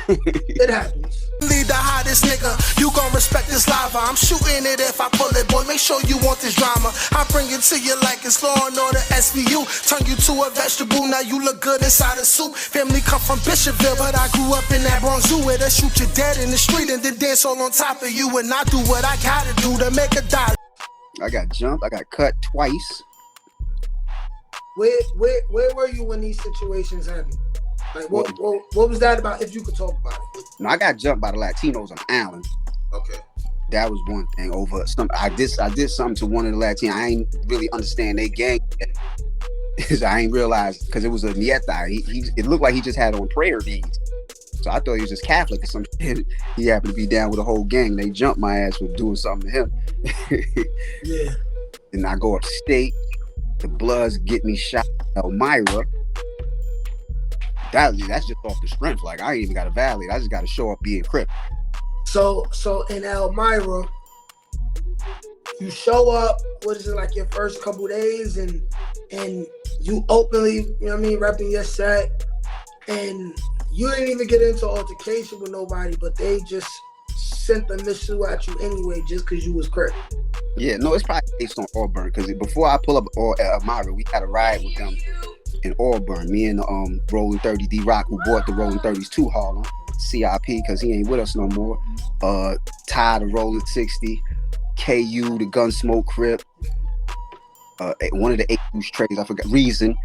It happens. Lead the hottest nigga, you gon' respect this lava. I'm shooting it if I pull it, boy. Make sure you want this drama. I bring it to you like it's Law and Order SVU. Turn you to a vegetable, now you look good inside a soup. Family come from Bishopville, but I grew up in that Bronx zoo where they shoot you dead in the street and then dance all on top of you. And I do what I gotta do to make a dollar. I got jumped. I got cut twice. Where were you when these situations happened? Like what was that about? If you could talk about it. No, I got jumped by the Latinos on the island. Okay. That was one thing. Over some, I did something to one of the Latinos. I ain't really understand their gang yet. I ain't realized because it was a Nieta. It looked like he just had on prayer beads. So I thought he was just Catholic or some shit. He happened to be down with the whole gang. They jumped my ass for doing something to him. Yeah. And I go upstate. The Bloods get me shot at Elmira. That's just off the strength. Like I ain't even got to validate. I just got to show up being Crip. So in Elmira, you show up. What is it like your first couple days, and you openly, you know what I mean, repping your set, and you didn't even get into altercation with nobody, but they just sent the missile at you anyway, just because you was Crip. Yeah, no, it's probably based on Auburn because before I pull up Elmira, we had a ride with them in Auburn. Me and Rolling 30 Rucc, who bought the Rolling 30s to Harlem, CIP, because he ain't with us no more. Ty, the Rolling 60, KU, the Gunsmoke Crip, one of the 8 loose trays, I forgot, Reason.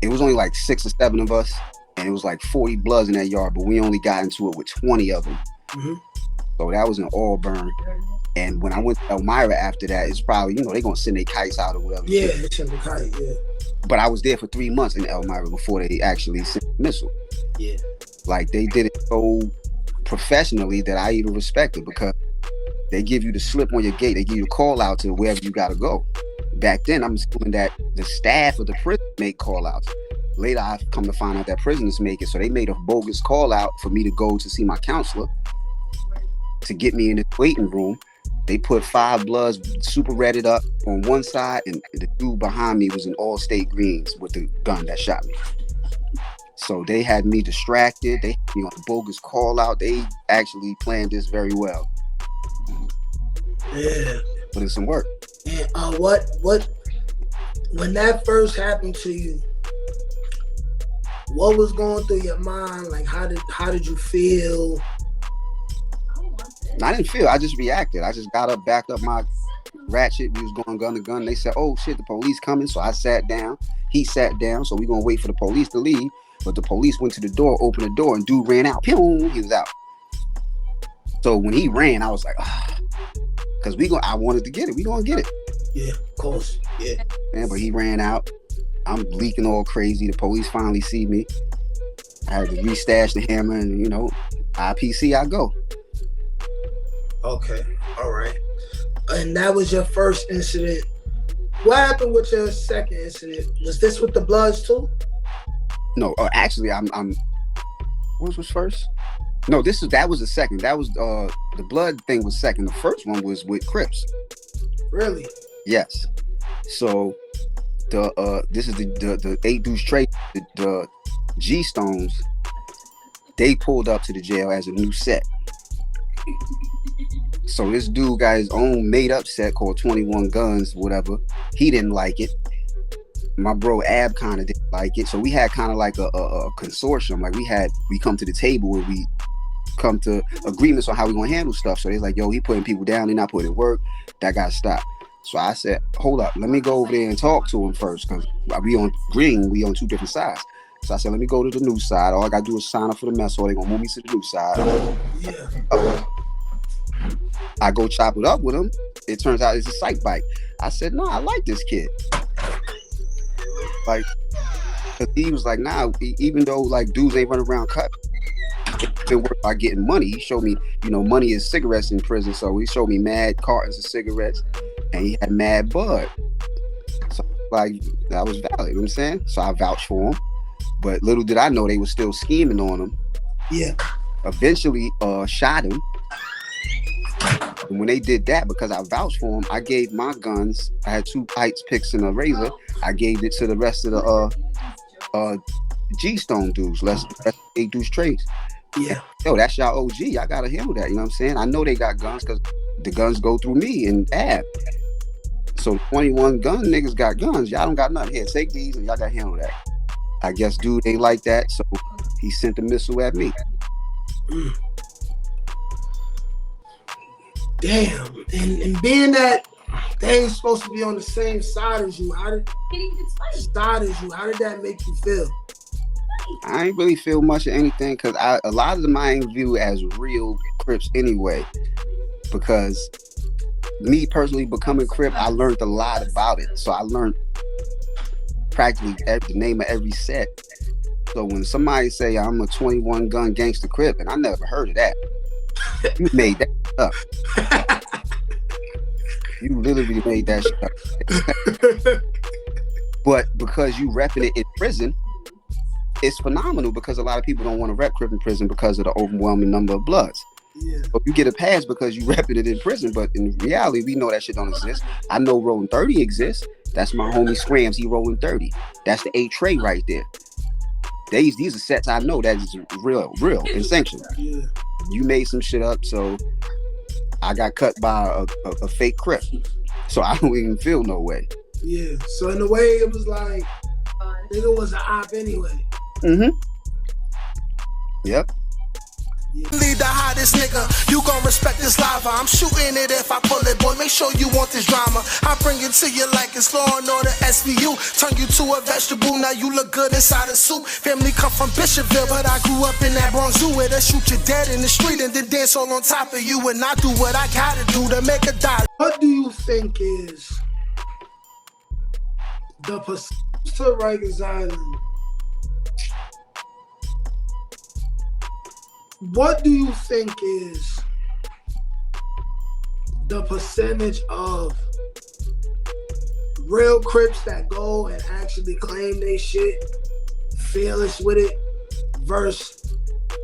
It was only like 6 or 7 of us, and it was like 40 bloods in that yard, but we only got into it with 20 of them. Mm-hmm. So that was in Auburn. And when I went to Elmira after that, it's probably, you know, they're going to send their kites out or whatever. Yeah, they send the kite, yeah. But I was there for 3 months in Elmira before they actually sent the missile. Yeah. Like, they did it so professionally that I even respect it, because they give you the slip on your gate. They give you the call out to wherever you got to go. Back then, I'm assuming that the staff of the prison make call outs. Later, I've come to find out that prisoners make it. So they made a bogus call out for me to go to see my counselor to get me in the waiting room. They put 5 bloods super redded up on one side, and the dude behind me was in all state greens with the gun that shot me. So they had me distracted. They had me on a bogus call out. They actually planned this very well. Yeah. Put in some work. And what when that first happened to you, what was going through your mind? Like how did you feel? I didn't feel. I just reacted. I just got up, backed up my ratchet. We was going gun to gun. They said, "Oh shit, the police coming." So I sat down. He sat down. So we gonna wait for the police to leave. But the police went to the door, opened the door, and dude ran out. Pew! He was out. So when he ran, I was like, because I wanted to get it. We gonna get it. Yeah, of course. Yeah. Man, but he ran out. I'm leaking all crazy. The police finally see me. I had to restash the hammer, and you know, IPC, I go. Okay, all right. And that was your first incident. What happened with your second incident? Was this with the Bloods too? No, actually, I'm. What was first? No, that was the second. That was the blood thing was second. The first one was with Crips. Really? Yes. So this is the 8 dudes trade, the G Stones. They pulled up to the jail as a new set. So this dude got his own made up set called 21 Guns, whatever. He didn't like it. My bro Ab kind of didn't like it. So we had kind of like a consortium. Like we come to the table and we come to agreements on how we gonna handle stuff. So they're like, yo, he putting people down, they're not putting work. That got stopped. So I said, hold up, let me go over there and talk to him first, because we on green, we on 2 different sides. So I said, let me go to the new side. All I gotta do is sign up for the mess hall. They're gonna move me to the new side. Yeah. I go chop it up with him. It turns out it's a psych bite. I said, no, I like this kid. Like, cause he was like, nah, even though like dudes ain't running around cut, been working by getting money. He showed me, you know, money is cigarettes in prison. So he showed me mad cartons of cigarettes, and he had mad bud. So like that was valid, you know what I'm saying? So I vouched for him. But little did I know they were still scheming on him. Yeah. Eventually shot him. And when they did that, because I vouched for him, I gave my guns. I had 2 pipes, picks, and a razor. I gave it to the rest of the G-Stone dudes. Let's 8 dudes trades. Yeah. Yo, that's y'all OG. Y'all gotta handle that. You know what I'm saying? I know they got guns because the guns go through me and Ab. So 21 gun niggas got guns. Y'all don't got nothing. Here, take these and y'all gotta handle that. I guess dude ain't like that, so he sent the missile at me. Damn. And being that they ain't supposed to be on the same side as you, how did that make you feel? I ain't really feel much of anything, because a lot of them I ain't view as real Crips anyway. Because me personally becoming Crip, I learned a lot about it. So I learned practically the name of every set. So when somebody say I'm a 21 gun gangster Crip, and I never heard of that, you made that up. You literally made that shit up. But because you repping it in prison, it's phenomenal because a lot of people don't want to rep Crip in prison because of the overwhelming number of bloods. Yeah. So you get a pass because you repping it in prison, but in reality, we know that shit don't exist. I know rolling 30 exists. That's my homie Scrams. He rolling 30. That's the 8 tray right there. These are sets I know that is real and sanctioned. Yeah. You made some shit up, so I got cut by a fake Crip. So I don't even feel no way. Yeah. So in a way, it was like, nigga was an op anyway. Mm-hmm. Yep. Lead the hottest nigga, you gon' respect this lava. I'm shooting it if I pull it, boy. Make sure you want this drama. I bring it to you like it's Law and Order SVU. Turn you to a vegetable, now you look good inside a soup. Family come from Bishopville, but I grew up in that Bronx zoo where they shoot you dead in the street and then dance all on top of you. And I do what I gotta do to make a dollar. What do you think is the percentage to Rikers Island? What do you think is the percentage of real Crips that go and actually claim they shit, fearless with it, versus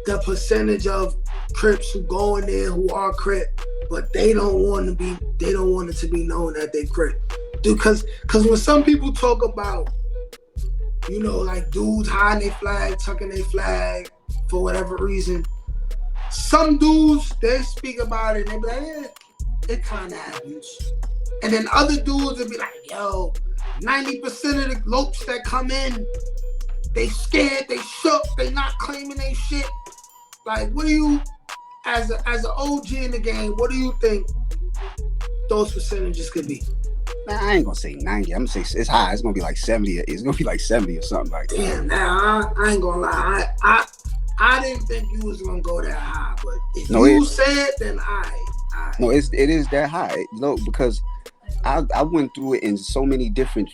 the percentage of Crips who go in there who are Crip, but they don't want it to be known that they Crip? Dude, cause when some people talk about, you know, like dudes hiding their flag, tucking their flag for whatever reason, some dudes, they speak about it and they be like, yeah, it kind of happens. And then other dudes will be like, yo, 90% of the lopes that come in, they scared, they shook, they not claiming they shit. Like, what do you, as an OG in the game, what do you think those percentages could be? Man, I ain't gonna say 90. I'm gonna say it's high. It's gonna be like 70. It's gonna be like 70 or something like that. Damn, now I ain't gonna lie. I didn't think you was gonna go that high, but if you said, then I. No, it is that high. No, because I went through it in so many different.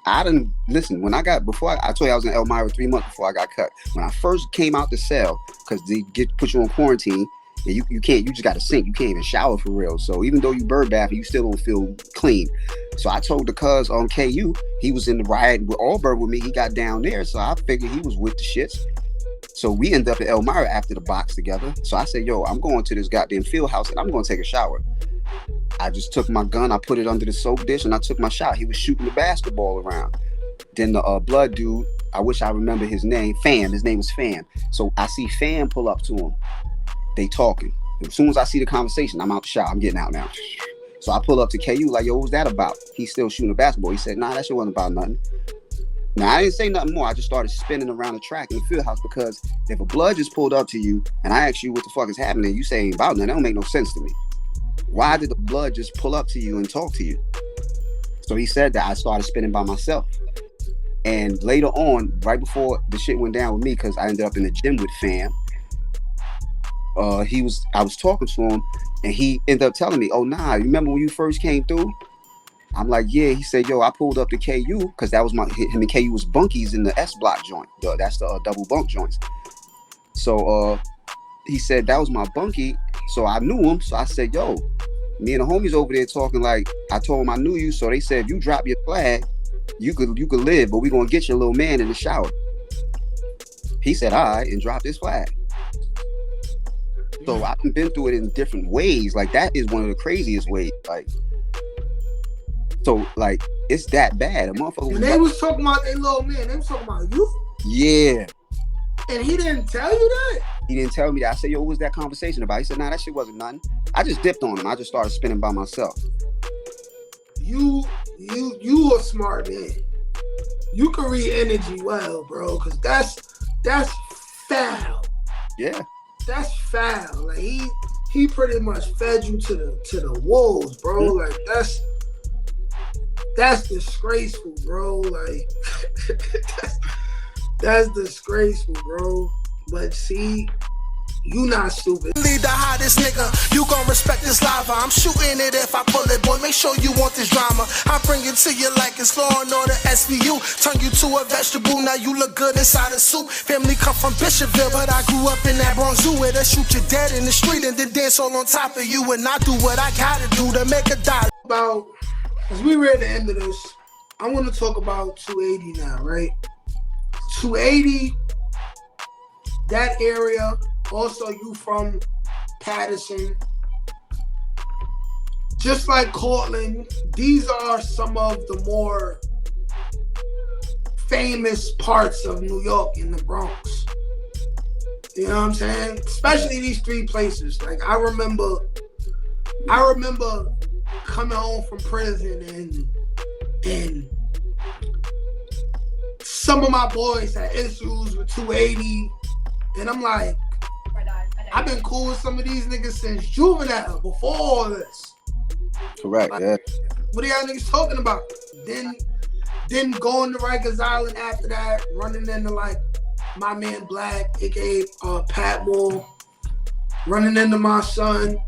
I didn't listen when I told you I was in Elmira 3 months before I got cut. When I first came out the cell, because they put you on quarantine. And you can't, you just got to sink. You can't even shower for real. So even though you bird bath, you still don't feel clean. So I told the cuz on KU, he was in the riot with Allbird with me. He got down there. So I figured he was with the shits. So we ended up at Elmira after the box together. So I said, yo, I'm going to this goddamn field house and I'm going to take a shower. I just took my gun, I put it under the soap dish and I took my shot. He was shooting the basketball around. Then the blood dude, I wish I remember his name, Fam. His name was Fam. So I see Fam pull up to him. They talking. As soon as I see the conversation, I'm out the shot. I'm getting out now. So I pull up to KU like, yo, what was that about? He's still shooting a basketball. He said, nah, that shit wasn't about nothing. Now, I didn't say nothing more. I just started spinning around the track in the field house because if a blood just pulled up to you and I ask you what the fuck is happening, you say ain't about nothing, that don't make no sense to me. Why did the blood just pull up to you and talk to you? So he said that. I started spinning by myself. And later on, right before the shit went down with me, because I ended up in the gym with Fam, I was talking to him and he ended up telling me, oh nah, you remember when you first came through? I'm like, yeah. He said, yo, I pulled up to KU because that was him and KU was bunkies in the S block joint. That's the double bunk joints. So he said that was my bunkie. So I knew him. So I said, yo, me and the homies over there talking like, I told him I knew you. So they said, if you drop your flag, you could live, but we gonna get your little man in the shower. He said, all right, and dropped his flag. So I've been through it in different ways. Like that is one of the craziest ways. Like, so like it's that bad. A motherfucker. When they was talking about their little man, they was talking about you. Yeah. And he didn't tell you that. He didn't tell me that. I said, yo, what was that conversation about? He said, nah, that shit wasn't nothing. I just dipped on him. I just started spinning by myself. You a smart man. You can read energy well, bro, because that's foul. Yeah. That's foul. Like he pretty much fed you to the wolves, bro. Like that's disgraceful, bro. Like that's disgraceful, bro. But see, you not stupid. Lead the hottest nigga, you gon' respect this lava. I'm shooting it if I pull it, boy. Make sure you want this drama. I bring it to you like it's Law and Order SVU. Turn you to a vegetable, now you look good inside a soup. Family come from Bishopville, but I grew up in that Bronx zoo where they shoot you dead in the street and then dance all on top of you. And I do what I gotta do to make a dollar. About, as we reach the end of this, I want to talk about 280 now, right? 280 that area. Also, you from Patterson. Just like Cortland, these are some of the more famous parts of New York in the Bronx. You know what I'm saying? Especially these three places. Like I remember coming home from prison and some of my boys had issues with 280, and I'm like, I've been cool with some of these niggas since juvenile, before all this. Correct, like, yeah. What are y'all niggas talking about? Then going to Rikers Island after that, running into like my man Black, aka Pat Moore, running into my son,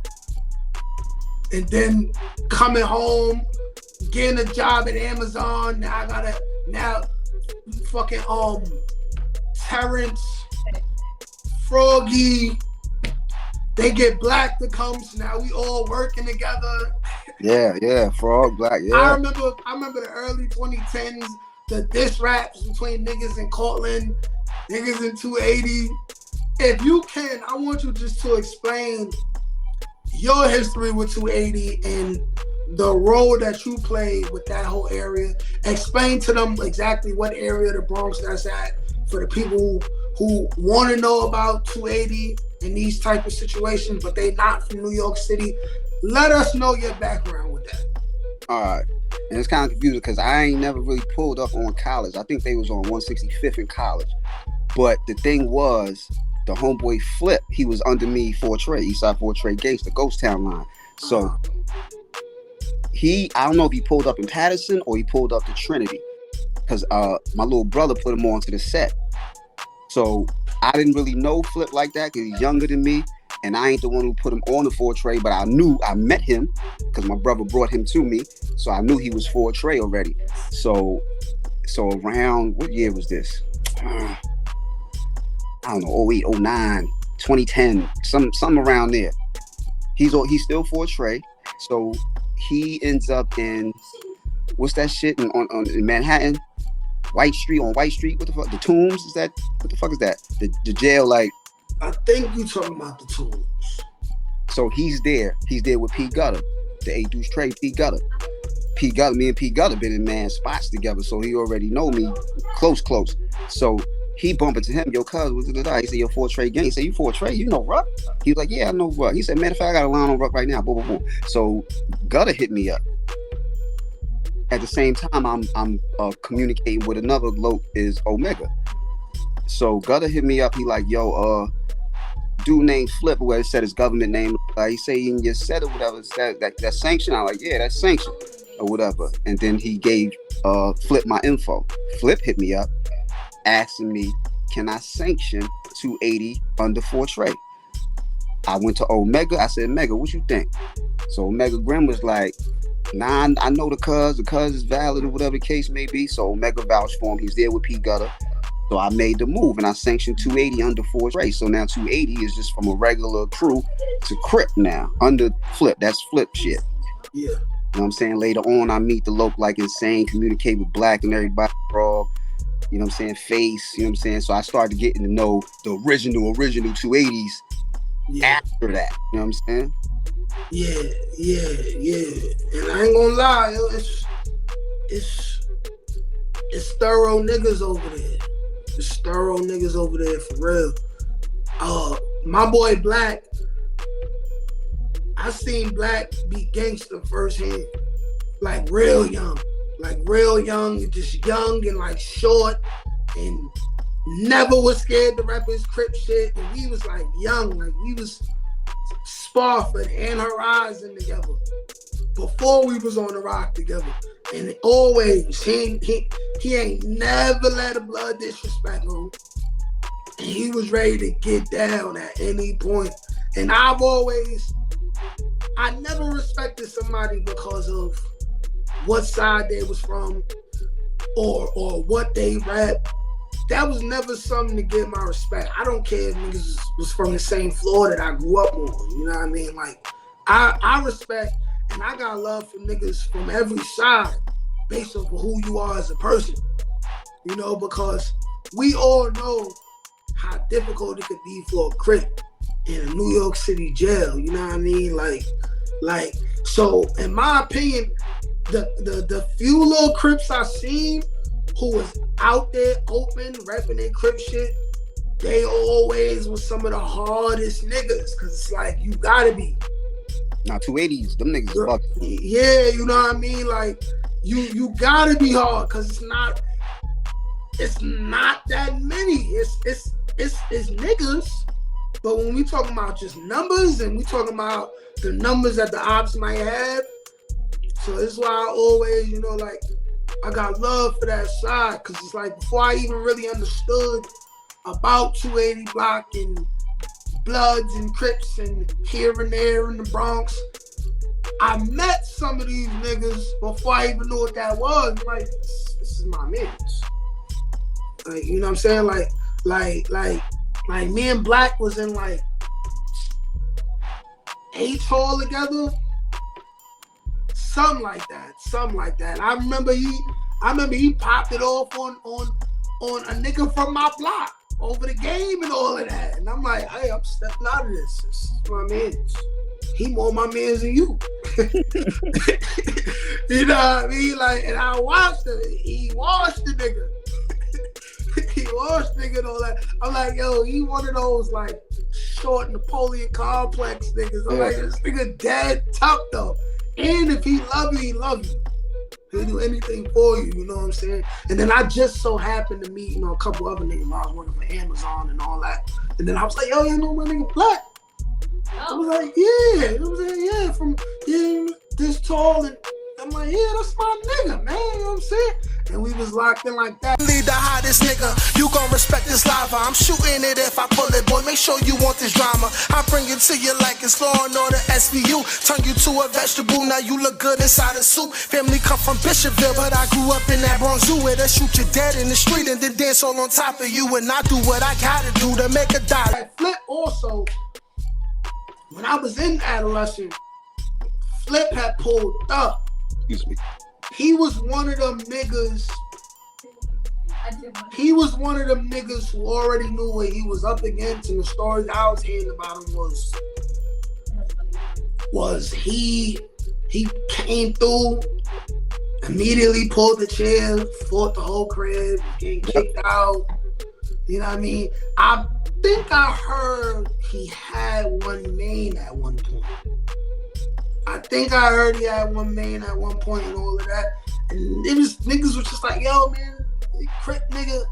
and then coming home, getting a job at Amazon. Now fucking Terrence, Froggy, they get Black to come, so now we all working together. Yeah, Frog, Black, yeah. I remember the early 2010s, the diss raps between niggas in Cortland, niggas in 280. If you can, I want you just to explain your history with 280 and the role that you played with that whole area. Explain to them exactly what area of the Bronx that's at for the people who want to know about 280 in these type of situations, but they not from New York City. Let us know your background with that. All right. And it's kind of confusing because I ain't never really pulled up on college. I think they was on 165th in college. But the thing was, the homeboy Flip, he was under me Fortray, Eastside Fortray Gates, the Ghost Town line. So I don't know if he pulled up in Patterson or he pulled up to Trinity, because my little brother put him onto the set. So I didn't really know Flip like that because he's younger than me, and I ain't the one who put him on the Fortray, but I met him because my brother brought him to me, so I knew he was Fortray already. So around, what year was this? I don't know, 08, 09, 2010, some around there. He's still Fortray, so he ends up in, what's that shit in Manhattan? White Street, on White Street, what the fuck? The Tombs, is that, what the fuck is that? The jail, like. I think you talking about the Tombs. So he's there with P Gutter, the A Deuce Trey, P Gutter. Me and P Gutter been in man spots together, so he already know me close. So he bumped into him, yo, cuz, he said, yo, Fortray gang. He said, you Fortray, you know Rucc? He was like, yeah, I know Rucc. He said, matter of fact, I got a line on Rucc right now, boom, boom, boom. So Gutter hit me up. At the same time, I'm communicating with another loc is Omega. So Gutter hit me up. He like, yo, dude named Flip, where it said his government name. He say in your set or whatever, that sanction. I'm like, yeah, that's sanction or whatever. And then he gave Flip my info. Flip hit me up, asking me, can I sanction 280 under Fortray? I went to Omega. I said, Omega, what you think? So Omega Grim was like, nah, I know the cuz is valid or whatever the case may be. So Omega vouched for him. He's there with P Gutter. So I made the move and I sanctioned 280 under Fortray. So now 280 is just from a regular crew to Crip now, under Flip. That's Flip shit. Yeah. You know what I'm saying? Later on, I meet the loc like Insane, communicate with Black and everybody, bro. You know what I'm saying? Face, you know what I'm saying? So I started getting to know the original 280s after that. You know what I'm saying? Yeah. And I ain't gonna lie, yo, it's thorough niggas over there. It's thorough niggas over there for real. My boy Black, I seen Black be gangster firsthand. Like real young, just young and like short, and never was scared to rap his Crip shit. And we was like young, like we was Sparford and Horizon together before we was on the rock together. And always, he ain't never let a blood disrespect him. And he was ready to get down at any point. And I never respected somebody because of what side they was from or what they rap. That was never something to get my respect. I don't care if niggas was from the same floor that I grew up on. You know what I mean? Like, I respect and I got love for niggas from every side based on who you are as a person. You know, because we all know how difficult it could be for a Crip in a New York City jail. You know what I mean? Like, so in my opinion, the few little Crips I seen who was out there open, repping their Crip shit, they always was some of the hardest niggas. Cause it's like, you gotta be. Now 280s, them niggas is fucking. Yeah, you know what I mean? Like, you gotta be hard, cause it's not that many. It's niggas. But when we talking about just numbers and we talking about the numbers that the ops might have, so this is why I always, you know, like, I got love for that side, cause it's like, before I even really understood about 280 Block and Bloods and Crips and here and there in the Bronx, I met some of these niggas before I even knew what that was. Like, this is my mans. Like, you know what I'm saying? Like me and Black was in like H Hall together. Something like that. I remember he popped it off on a nigga from my block over the game and all of that. And I'm like, hey, I'm stepping out of this. This is my mans. He more my mans than you. You know what I mean? Like, and I watched him. He washed the nigga. He washed nigga and all that. I'm like, yo, he one of those like short Napoleon complex niggas. I'm like, this nigga dead tough though. And if he love you, he love you. He'll do anything for you, you know what I'm saying? And then I just so happened to meet, you know, a couple other niggas while I was working for Amazon and all that. And then I was like, yo, you know my nigga Black? I was like, yeah. You know what I'm saying? Yeah, from this tall. And I'm like, yeah, that's my nigga, man. You know what I'm saying? And we was locked in like that. Lead the hottest nigga, you gon' respect this lava. I'm shooting it if I pull it, boy. Make sure you want this drama. I bring it to you like it's Law and Order SVU. Turn you to a vegetable, now you look good inside a soup. Family come from Bishopville, but I grew up in that Bronx zoo where they shoot you dead in the street and then dance all on top of you. And I do what I gotta do to make a dollar. Flip also, when I was in adolescence, Flip had pulled up. Excuse me. He was one of them niggas. He was one of them niggas who already knew what he was up against, and the stories I was hearing about him was he came through, immediately pulled the chair, fought the whole crib, getting kicked out. You know what I mean? I think I heard he had one main at one point. I think I heard he had one main at one point and all of that. And it was niggas was just like, yo, man, Crip nigga,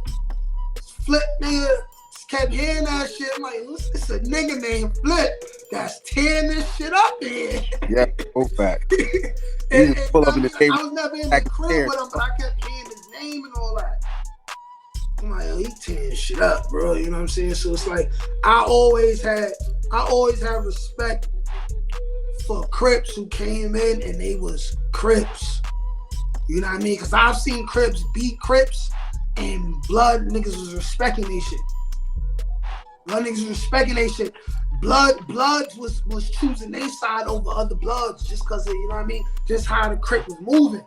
Flip nigga, just kept hearing that shit. I'm like, it's a nigga named Flip that's tearing this shit up here. Yeah, both back. and pull up in the table. I was never in the crib with him, but I kept hearing his name and all that. I'm like, yo, he tearing shit up, bro. You know what I'm saying? So it's like, I always had respect for Crips who came in and they was Crips. You know what I mean? Because I've seen Crips beat Crips and Blood niggas was respecting their shit. Blood niggas was respecting their shit. Bloods was choosing their side over other Bloods just because of, you know what I mean? Just how the Crip was moving.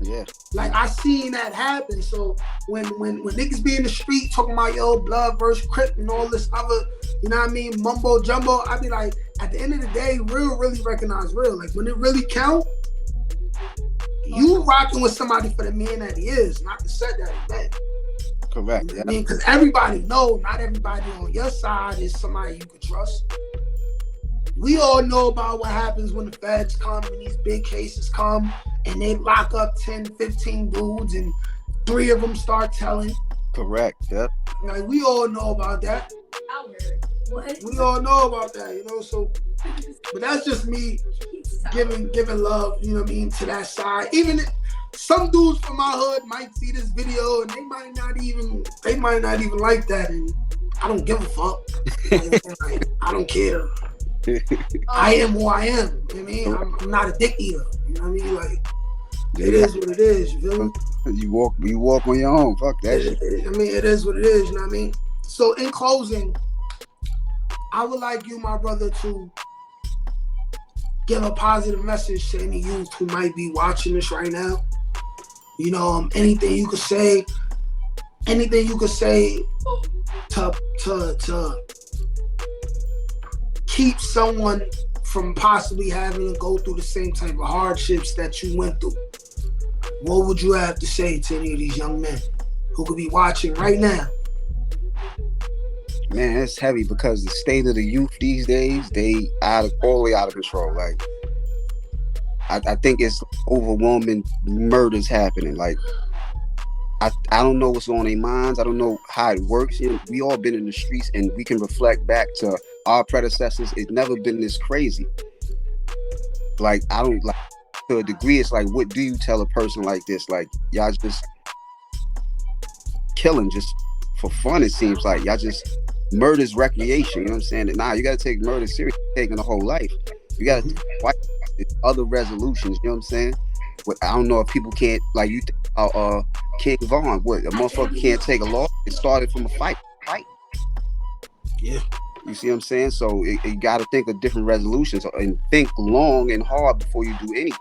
Yeah. Like, I seen that happen. So when niggas be in the street talking about, yo, Blood versus Crip and all this other, you know what I mean, mumbo jumbo, I be like, at the end of the day, real really recognize real. Like, when it really count, you rocking with somebody for the man that he is, not the set that he's been. Correct. You know what I mean? Because everybody know, not everybody on your side is somebody you can trust. We all know about what happens when the feds come and these big cases come and they lock up 10, 15 dudes and 3 of them start telling. Correct. Yep. Like, we all know about that. What? We all know about that, you know, so, but that's just me giving love, you know what I mean, to that side. Even some dudes from my hood might see this video and they might not even like that, and I don't give a fuck. Like, I don't care. I am who I am, you know what I mean? I'm not a dick eater, you know what I mean? Like, it is what it is, you feel me? You walk on your own, fuck that shit. I mean, it is what it is, you know what I mean? So in closing, I would like you, my brother, to give a positive message to any youth who might be watching this right now. You know, anything you could say to to keep someone from possibly having to go through the same type of hardships that you went through, what would you have to say to any of these young men who could be watching right now? Man, it's heavy because the state of the youth these days, they all the way out of control. Like, I think it's overwhelming murders happening. Like, I don't know what's on their minds. I don't know how it works. You know, we all been in the streets, and we can reflect back to our predecessors. It's never been this crazy. Like, I don't like, to a degree, it's like, what do you tell a person like this? Like, y'all just killing just for fun. It seems like y'all just murder's recreation. You know what I'm saying? Nah, you got to take murder seriously, taking the whole life. You got to take other resolutions. You know what I'm saying? But I don't know if people can't, like, you think about King Von. What, a motherfucker can't take a loss? It started from a fight. Yeah. You see what I'm saying? So you got to think of different resolutions and think long and hard before you do anything,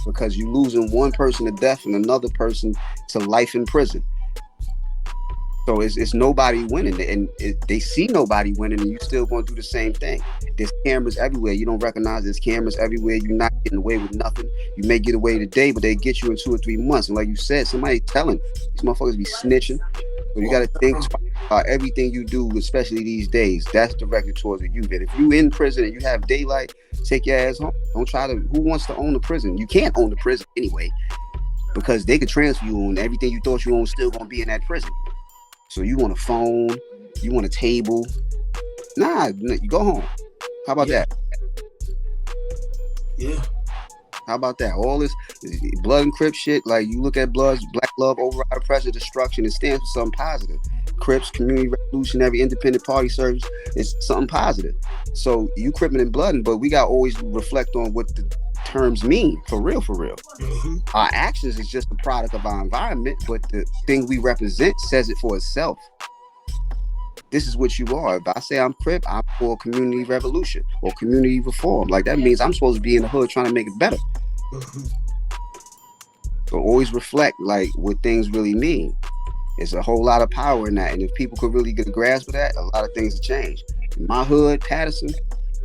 because you're losing one person to death and another person to life in prison. So it's nobody winning, and they see nobody winning, and you still going to do the same thing. There's cameras everywhere. You don't recognize there's cameras everywhere. You're not getting away with nothing. You may get away today, but they get you in 2 or 3 months. And like you said, somebody telling these motherfuckers be snitching. So you got to think about everything you do, especially these days. That's directed towards the youth. And if you in prison and you have daylight, take your ass home. Don't try to. Who wants to own the prison? You can't own the prison anyway, because they could transfer you on everything you thought you owned. Still gonna be in that prison. So you want a phone, you want a table. Nah, you go home. How about that? Yeah. How about that? All this blood and Crip shit, like, you look at Blood's Black Love, Override, Oppression, Destruction, it stands for something positive. Crips, Community Revolutionary, Independent Party Service, it's something positive. So you Cripping and Blooding, but we got to always reflect on what the terms mean, for real. Mm-hmm. Our actions is just a product of our environment, but the thing we represent says it for itself. This is what you are. If I say I'm Crip, I'm for community revolution or community reform. Like, that means I'm supposed to be in the hood trying to make it better. Mm-hmm. So always reflect, like, what things really mean. There's a whole lot of power in that, and if people could really get a grasp of that, a lot of things will change. In my hood, Patterson,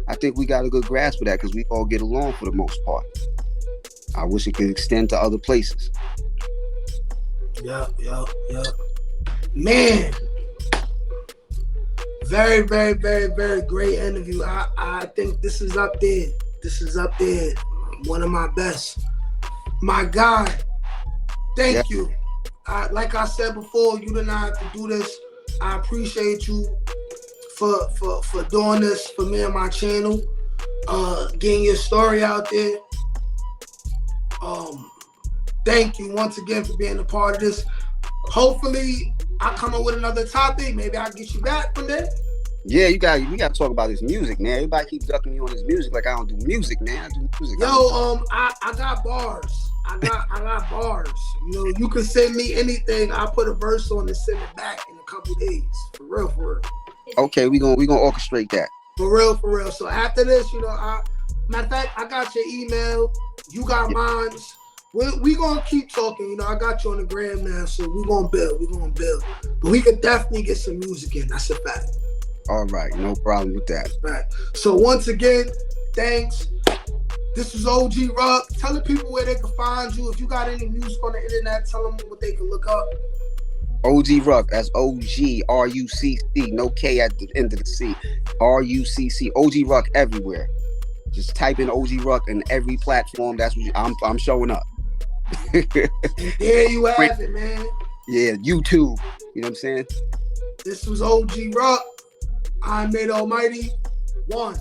I think we got a good grasp of that because we all get along for the most part. I wish it could extend to other places. Yeah. Man, very, very, very, very great interview. I think this is up there. One of my best. My God, thank you. Like I said before, you did not have to do this. I appreciate you for doing this for me and my channel, getting your story out there. Thank you once again for being a part of this. Hopefully I come up with another topic. Maybe I'll get you back from there. Yeah, we got to talk about this music, man. Everybody keeps ducking me on this music like I don't do music, man. I do music. Yo, I got bars. I got bars. You know, you can send me anything. I'll put a verse on and send it back in a couple days. For real. Okay, we gonna orchestrate that. For real. So after this, you know, matter of fact, I got your email. You got mine. We gonna keep talking. You know, I got you on the gram now, so we gonna build. But we could definitely get some music in. That's a fact. All right, no problem with that. Right. So once again, thanks. This was OG Rucc. Tell the people where they can find you. If you got any music on the internet, tell them what they can look up. OG Rucc, that's OG RUCC, no K at the end of the C. RUCC, OG Rucc everywhere. Just type in OG Rucc in every platform. That's what I'm showing up. There you have it, man. Yeah, YouTube. You know what I'm saying? This was OG Rucc. I'm Natealmighty. 1.